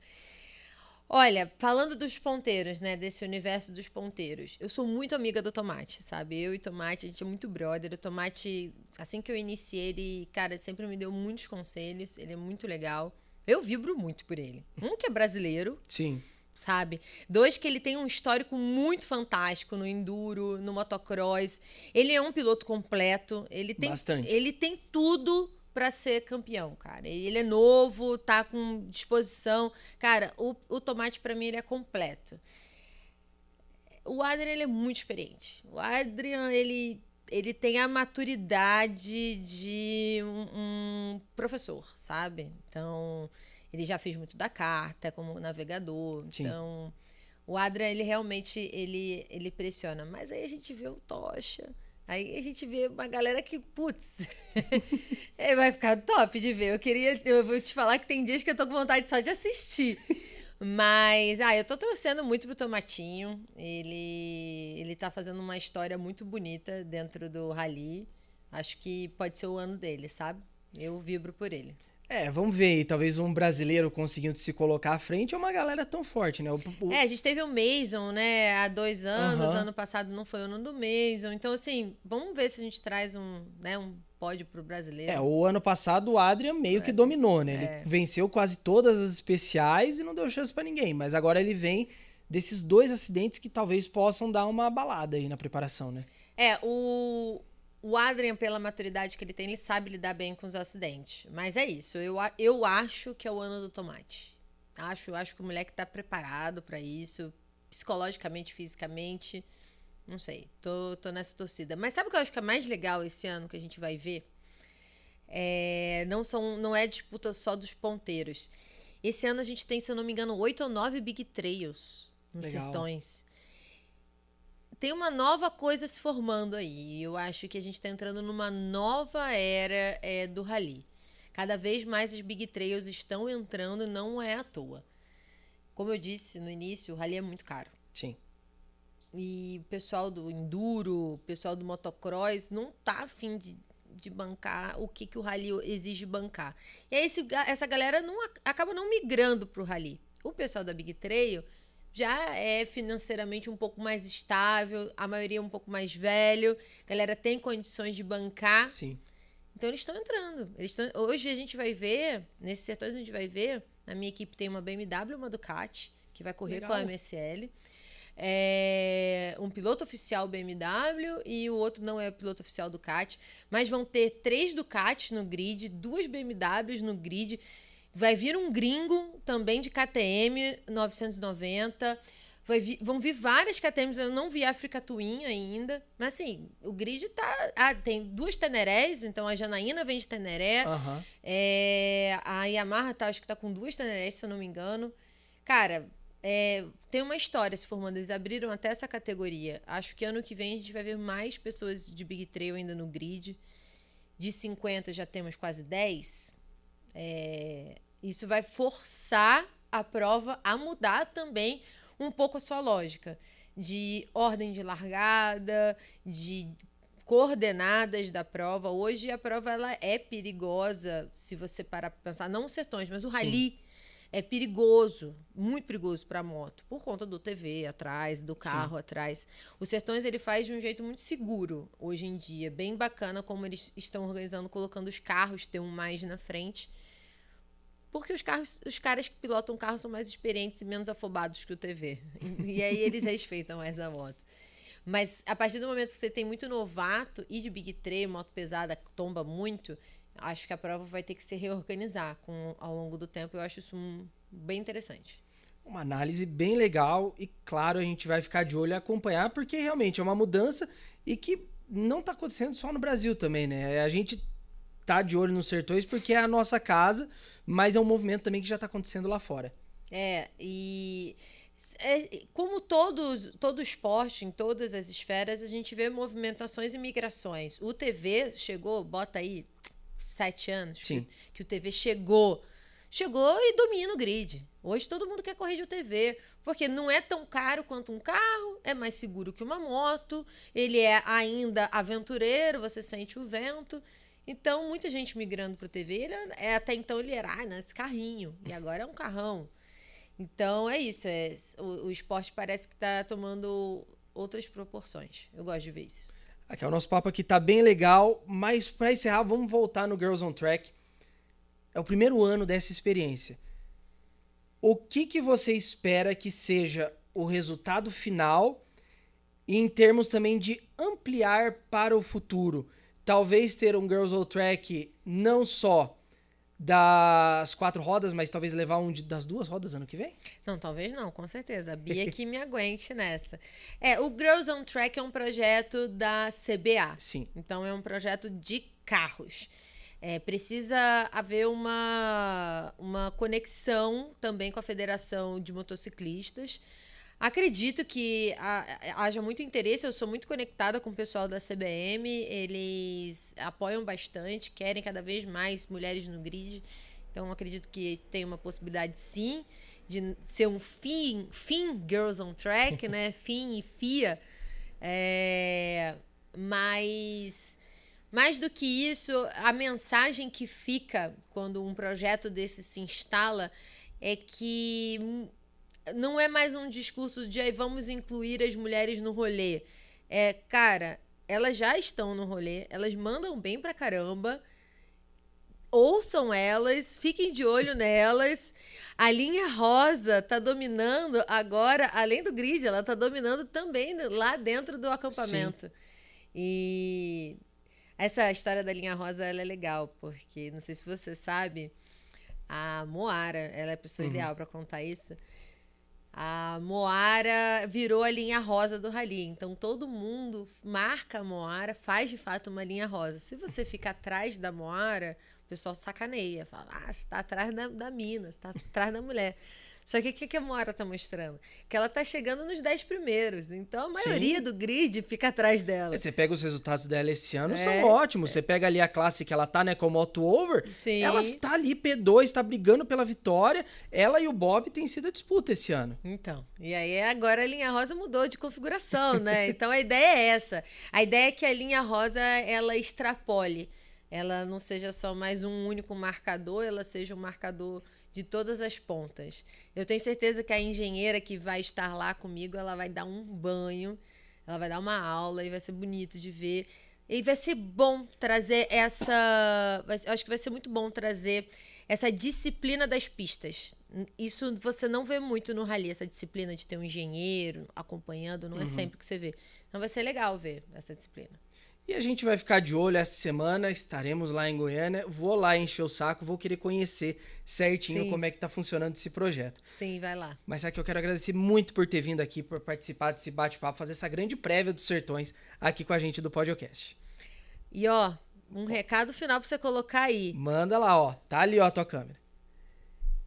Olha, falando dos ponteiros, né? Desse universo dos ponteiros. Eu sou muito amiga do Tomati, sabe? Eu e o Tomati, a gente é muito brother. O Tomati, assim que eu iniciei, ele, cara, sempre me deu muitos conselhos. Ele é muito legal. Eu vibro muito por ele. Que é brasileiro. Sim. Sabe? 2, que ele tem um histórico muito fantástico no enduro, no motocross. Ele é um piloto completo. Bastante. Ele tem tudo pra ser campeão, cara. Ele é novo, tá com disposição. Cara, o Tomati, pra mim, ele é completo. O Adrian, ele é muito experiente. O Adrian, ele tem a maturidade de um professor, sabe? Então, ele já fez muito Dakar, até como navegador. Sim. Então, o Adrian, ele realmente ele pressiona. Mas aí a gente vê o Tosha. Aí a gente vê uma galera que, putz, vai ficar top de ver. Eu vou te falar que tem dias que eu tô com vontade só de assistir. Mas, eu tô torcendo muito pro Tomatinho. Ele tá fazendo uma história muito bonita dentro do rally. Acho que pode ser o ano dele, sabe? Eu vibro por ele. Vamos ver aí, talvez um brasileiro conseguindo se colocar à frente ou uma galera tão forte, né? A gente teve o Mason, né, há 2 anos, Uhum. Ano passado não foi o ano do Mason, então assim, vamos ver se a gente traz um pódio pro brasileiro. O ano passado o Adrian meio que dominou, né? Ele venceu quase todas as especiais e não deu chance pra ninguém, mas agora ele vem desses 2 acidentes que talvez possam dar uma abalada aí na preparação, né? O Adrian, pela maturidade que ele tem, ele sabe lidar bem com os acidentes. Mas é isso. Eu acho que é o ano do Tomati. Acho que o moleque tá preparado pra isso. Psicologicamente, fisicamente. Não sei. Tô nessa torcida. Mas sabe o que eu acho que é mais legal esse ano que a gente vai ver? Não é disputa só dos ponteiros. Esse ano a gente tem, se eu não me engano, 8 ou 9 Big Trails nos Sertões. Tem uma nova coisa se formando aí. Eu acho que a gente está entrando numa nova era do rally. Cada vez mais os Big Trails estão entrando, não é à toa. Como eu disse no início, o rally é muito caro. Sim. E o pessoal do enduro, o pessoal do motocross não tá afim de bancar o que o rally exige bancar. E aí essa galera acaba não migrando pro rally. O pessoal da Big Trail já é financeiramente um pouco mais estável, a maioria um pouco mais velho, a galera tem condições de bancar. Sim. Então eles estão entrando. Hoje a gente vai ver, nesses setores a gente vai ver, na minha equipe tem uma BMW e uma Ducati, que vai correr com a MSL. Um piloto oficial BMW e o outro não é piloto oficial Ducati, mas vão ter 3 Ducatis no grid, 2 BMWs no grid. Vai vir um gringo também de KTM 990. Vão vir várias KTMs. Eu não vi a Africa Twin ainda. Mas assim, o grid tá. Tem 2 Tenerés, então a Janaína vem de Teneré. Uhum. A Yamaha acho que tá com 2 Tenerés, se eu não me engano. Cara, tem uma história se formando. Eles abriram até essa categoria. Acho que ano que vem a gente vai ver mais pessoas de Big Trail ainda no grid. De 50 já temos quase 10. Isso vai forçar a prova a mudar também um pouco a sua lógica de ordem de largada, de coordenadas da prova. Hoje a prova ela é perigosa, se você parar para pensar, não os Sertões, mas o rally é perigoso, muito perigoso para a moto, por conta do TV atrás, do carro atrás. Os Sertões ele faz de um jeito muito seguro hoje em dia, bem bacana como eles estão organizando, colocando os carros ter mais na frente. Porque os caras que pilotam o carro são mais experientes e menos afobados que o TV. E aí eles respeitam mais a moto. Mas a partir do momento que você tem muito novato e de Big Trail, moto pesada tomba muito, acho que a prova vai ter que se reorganizar ao longo do tempo. Eu acho isso bem interessante. Uma análise bem legal e, claro, a gente vai ficar de olho e acompanhar, porque realmente é uma mudança e que não está acontecendo só no Brasil também, né? A gente tá de olho nos Sertões porque é a nossa casa, mas é um movimento também que já está acontecendo lá fora. Como todo esporte, em todas as esferas, a gente vê movimentações e migrações. O TV chegou, bota aí 7 anos, que o TV chegou e domina o grid. Hoje todo mundo quer correr de UTV, porque não é tão caro quanto um carro, é mais seguro que uma moto, ele é ainda aventureiro, você sente o vento. Então, muita gente migrando para o TV, até então ele era esse carrinho, e agora é um carrão. Então, é isso. O esporte parece que está tomando outras proporções. Eu gosto de ver isso. Aqui, o nosso papo aqui tá bem legal, mas para encerrar, vamos voltar no Girls on Track. É o primeiro ano dessa experiência. O que você espera que seja o resultado final e em termos também de ampliar para o futuro? Talvez ter um Girls on Track não só das 4 rodas, mas talvez levar das 2 rodas ano que vem? Não, talvez não, com certeza. A Bia que me aguente nessa. O Girls on Track é um projeto da CBA. Sim. Então, é um projeto de carros. Precisa haver uma conexão também com a Federação de Motociclistas. Acredito que haja muito interesse, eu sou muito conectada com o pessoal da CBM, eles apoiam bastante, querem cada vez mais mulheres no grid, então acredito que tem uma possibilidade sim, de ser um FIM Girls on Track, né? FIM e FIA, mas mais do que isso, a mensagem que fica quando um projeto desse se instala é que não é mais um discurso de vamos incluir as mulheres no rolê. Cara, elas já estão no rolê, elas mandam bem pra caramba. Ouçam elas, fiquem de olho nelas. A linha rosa tá dominando agora, além do grid, ela tá dominando também lá dentro do acampamento. Sim. E essa história da linha rosa ela é legal, porque não sei se você sabe, a Moara, ela é a pessoa ideal para contar isso. A Moara virou a linha rosa do rally. Então, todo mundo marca a Moara, faz de fato uma linha rosa. Se você fica atrás da Moara, o pessoal sacaneia. Fala, você tá atrás da mina, você tá atrás da mulher. Só que o que a Moara tá mostrando? Que ela tá chegando nos 10 primeiros. Então, a maioria do grid fica atrás dela. Você pega os resultados dela esse ano, são ótimos. Você pega ali a classe que ela tá, né, com o Moto Over. Sim. Ela tá ali, P2, tá brigando pela vitória. Ela e o Bob têm sido a disputa esse ano. Então, e aí agora a linha rosa mudou de configuração, né? Então, a ideia é essa. A ideia é que a linha rosa, ela extrapole. Ela não seja só mais um único marcador, ela seja um marcador de todas as pontas. Eu tenho certeza que a engenheira que vai estar lá comigo, ela vai dar um banho, ela vai dar uma aula e vai ser bonito de ver. E vai ser bom trazer eu acho que vai ser muito bom trazer essa disciplina das pistas. Isso você não vê muito no rally, essa disciplina de ter um engenheiro acompanhando, não é sempre que você vê. Então vai ser legal ver essa disciplina. E a gente vai ficar de olho essa semana, estaremos lá em Goiânia, vou lá encher o saco, vou querer conhecer certinho como é que tá funcionando esse projeto. Sim, vai lá. Mas é que eu quero agradecer muito por ter vindo aqui, por participar desse bate-papo, fazer essa grande prévia dos Sertões aqui com a gente do podcast. E um recado final pra você colocar aí. Manda lá, tá ali a tua câmera.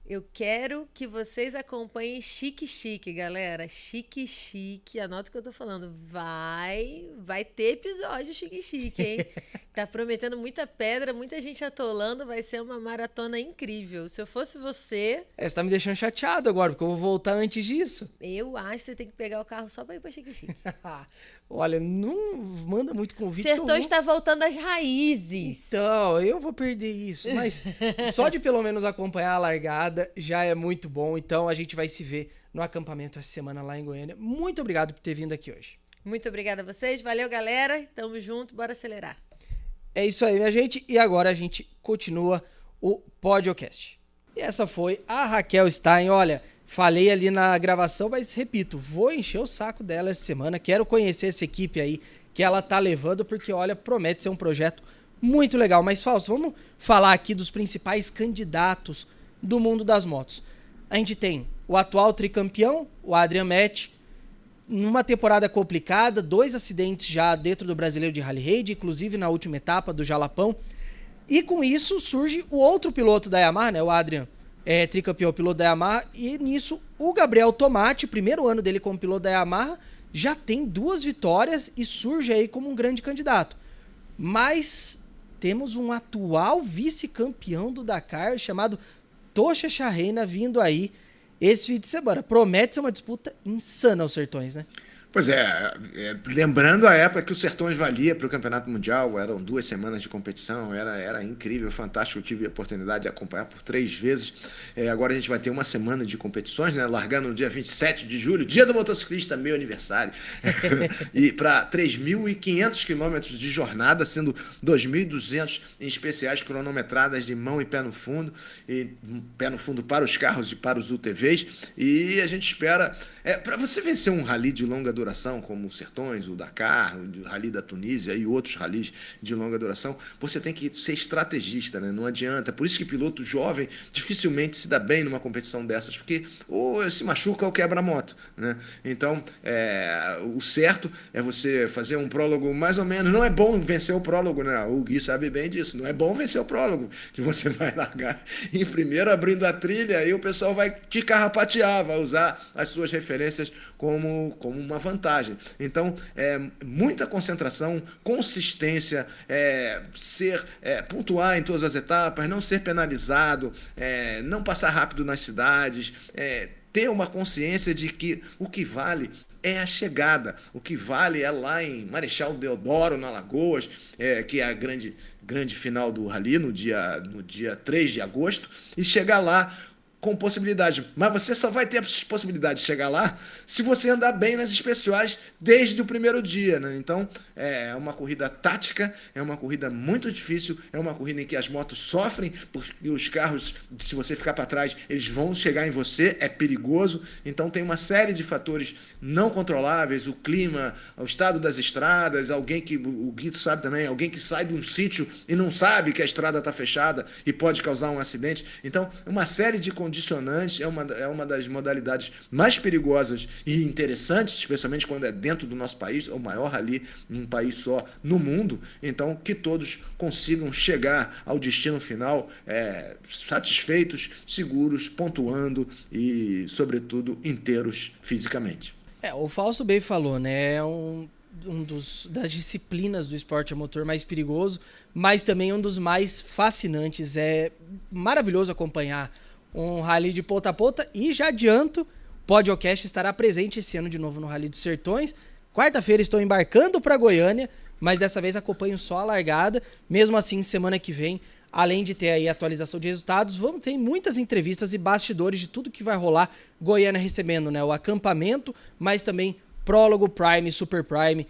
Eu quero que vocês acompanhem Chique Chique, galera. Chique Chique, anota o que eu tô falando. Vai ter episódio Chique Chique, hein? Tá prometendo muita pedra, muita gente atolando. Vai ser uma maratona incrível. Se eu fosse você... Você tá me deixando chateado agora, porque eu vou voltar antes disso. Eu acho que você tem que pegar o carro só pra ir pra Chique Chique. Olha, não manda muito convite. Sertões está voltando às raízes. Então, eu vou perder isso. Mas só de pelo menos acompanhar a largada já é muito bom. Então a gente vai se ver no acampamento essa semana lá em Goiânia. Muito obrigado por ter vindo aqui hoje. Muito obrigada a vocês. Valeu, galera. Tamo junto. Bora acelerar. É isso aí, minha gente. E agora a gente continua o podcast. E essa foi a Raquel Stein. Olha, falei ali na gravação, mas repito, vou encher o saco dela essa semana. Quero conhecer essa equipe aí que ela tá levando, porque, olha, promete ser um projeto muito legal. Mas, Fausto, vamos falar aqui dos principais candidatos do mundo das motos. A gente tem o atual tricampeão, o Adrian Metz, numa temporada complicada, 2 acidentes já dentro do Brasileiro de Rally Raid, inclusive na última etapa do Jalapão. E com isso surge o outro piloto da Yamaha, né? O Adrian tricampeão piloto da Yamaha, e nisso o Gabriel Tomati, primeiro ano dele como piloto da Yamaha, já tem 2 vitórias e surge aí como um grande candidato. Mas temos um atual vice-campeão do Dakar chamado Tosha Charreina vindo aí esse fim de semana. Promete ser uma disputa insana aos Sertões, né? Pois lembrando a época que o Sertões valia para o Campeonato Mundial, eram 2 semanas de competição, era incrível, fantástico, eu tive a oportunidade de acompanhar por 3 vezes. Agora a gente vai ter uma semana de competições, né, largando no dia 27 de julho, dia do motociclista, meu aniversário, e para 3.500 quilômetros de jornada, sendo 2.200 em especiais cronometradas de mão e pé no fundo para os carros e para os UTVs, e a gente espera, para você vencer um rally de longa duração, como o Sertões, o Dakar, o Rally da Tunísia e outros rallies de longa duração, você tem que ser estrategista, né? Não adianta. Por isso que piloto jovem dificilmente se dá bem numa competição dessas, porque ou se machuca ou quebra a moto, né? Então, o certo é você fazer um prólogo mais ou menos. Não é bom vencer o prólogo, né? O Gui sabe bem disso. Não é bom vencer o prólogo, que você vai largar em primeiro abrindo a trilha e o pessoal vai te carrapatear, vai usar as suas referências como uma vantagem. Então, muita concentração, consistência, pontuar em todas as etapas, não ser penalizado, não passar rápido nas cidades, ter uma consciência de que o que vale é a chegada, o que vale é lá em Marechal Deodoro, na Alagoas, que é a grande final do Rally, no dia 3 de agosto, e chegar lá com possibilidade, mas você só vai ter a possibilidade de chegar lá se você andar bem nas especiais desde o primeiro dia, né? Então, é uma corrida tática, é uma corrida muito difícil, é uma corrida em que as motos sofrem, porque os carros, se você ficar para trás, eles vão chegar em você, é perigoso, então tem uma série de fatores não controláveis, o clima, o estado das estradas, alguém que, o Guito sabe também, alguém que sai de um sítio e não sabe que a estrada está fechada e pode causar um acidente, então, uma série de condicionantes, é uma das modalidades mais perigosas e interessantes, especialmente quando é dentro do nosso país, é o maior rally em um país só no mundo. Então, que todos consigam chegar ao destino final satisfeitos, seguros, pontuando e, sobretudo, inteiros fisicamente. O Fausto bem falou, né? É das disciplinas do esporte a motor mais perigoso, mas também um dos mais fascinantes. É maravilhoso acompanhar um rally de ponta a ponta, e já adianto, o Podcast estará presente esse ano de novo no Rally dos Sertões. Quarta-feira estou embarcando para Goiânia, mas dessa vez acompanho só a largada. Mesmo assim, semana que vem, além de ter aí a atualização de resultados, vamos ter muitas entrevistas e bastidores de tudo que vai rolar. Goiânia recebendo, né, o acampamento, mas também prólogo Prime, Super Prime,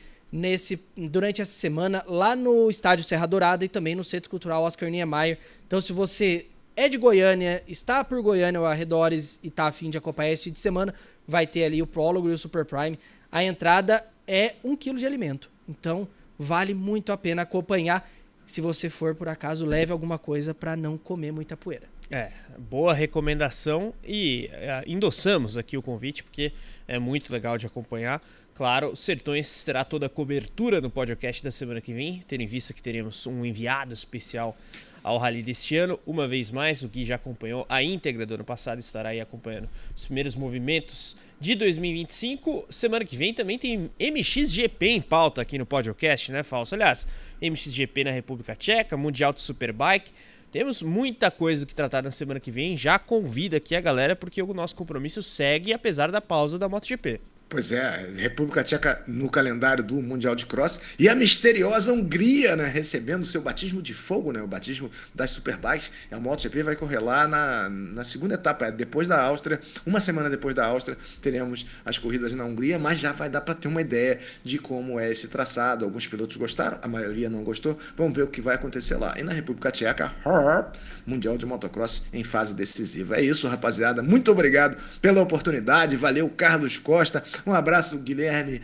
durante essa semana, lá no Estádio Serra Dourada e também no Centro Cultural Oscar Niemeyer. Então, se você é de Goiânia, está por Goiânia ou arredores e está a fim de acompanhar esse fim de semana, vai ter ali o prólogo e o Super Prime. A entrada é 1 quilo de alimento, então vale muito a pena acompanhar. Se você for, por acaso, leve alguma coisa para não comer muita poeira. Boa recomendação e endossamos aqui o convite, porque é muito legal de acompanhar. Claro, o Sertões terá toda a cobertura no podcast da semana que vem, tendo em vista que teremos um enviado especial ao Rally deste ano. Uma vez mais, o Gui já acompanhou a íntegra do ano passado, estará aí acompanhando os primeiros movimentos de 2025. Semana que vem também tem MXGP em pauta aqui no podcast, né, Fausto? Aliás, MXGP na República Tcheca, Mundial de Superbike. Temos muita coisa que tratar na semana que vem. Já convido aqui a galera, porque o nosso compromisso segue apesar da pausa da MotoGP. Pois é, República Tcheca no calendário do Mundial de Cross, e a misteriosa Hungria, né, recebendo o seu batismo de fogo, né, o batismo das Superbikes. A MotoGP vai correr lá na segunda etapa, depois da Áustria, uma semana depois da Áustria, teremos as corridas na Hungria, mas já vai dar para ter uma ideia de como é esse traçado. Alguns pilotos gostaram, a maioria não gostou, vamos ver o que vai acontecer lá. E na República Tcheca, Mundial de Motocross em fase decisiva. É isso, rapaziada, muito obrigado pela oportunidade, valeu Carlos Costa. Um abraço, Guilherme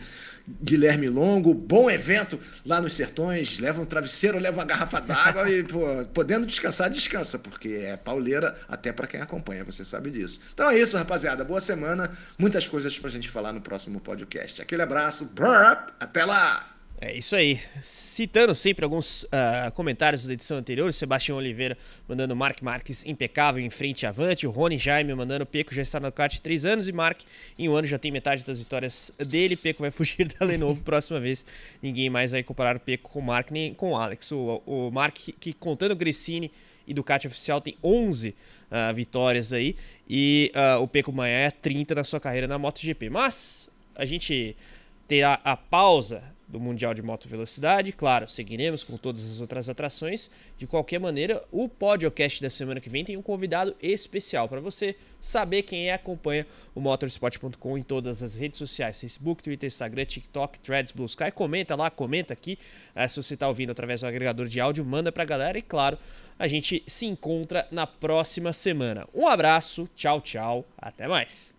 Guilherme Longo, bom evento lá nos Sertões, leva um travesseiro, leva uma garrafa d'água e, podendo descansar, descansa, porque é pauleira até para quem acompanha, você sabe disso. Então é isso, rapaziada, boa semana, muitas coisas pra gente falar no próximo podcast. Aquele abraço, até lá! É isso aí. Citando sempre alguns comentários da edição anterior, o Sebastião Oliveira mandando Mark Marques impecável em frente e avante, o Rony Jaime mandando Peco já está no kart há 3 anos e Mark em 1 ano já tem metade das vitórias dele, Peco vai fugir da Lenovo próxima vez, ninguém mais vai comparar o Peco com o Mark nem com o Alex. O Mark, que contando o Gresini e Ducati oficial, tem 11 vitórias aí e o Peco Maia 30 na sua carreira na MotoGP. Mas a gente tem a pausa do Mundial de Moto Velocidade, claro, seguiremos com todas as outras atrações. De qualquer maneira, o podcast da semana que vem tem um convidado especial para você saber quem acompanha o motorsport.com em todas as redes sociais, Facebook, Twitter, Instagram, TikTok, Threads, Blue Sky. Comenta lá, comenta aqui, se você está ouvindo através do agregador de áudio, manda pra galera e claro, a gente se encontra na próxima semana. Um abraço, tchau, tchau, até mais.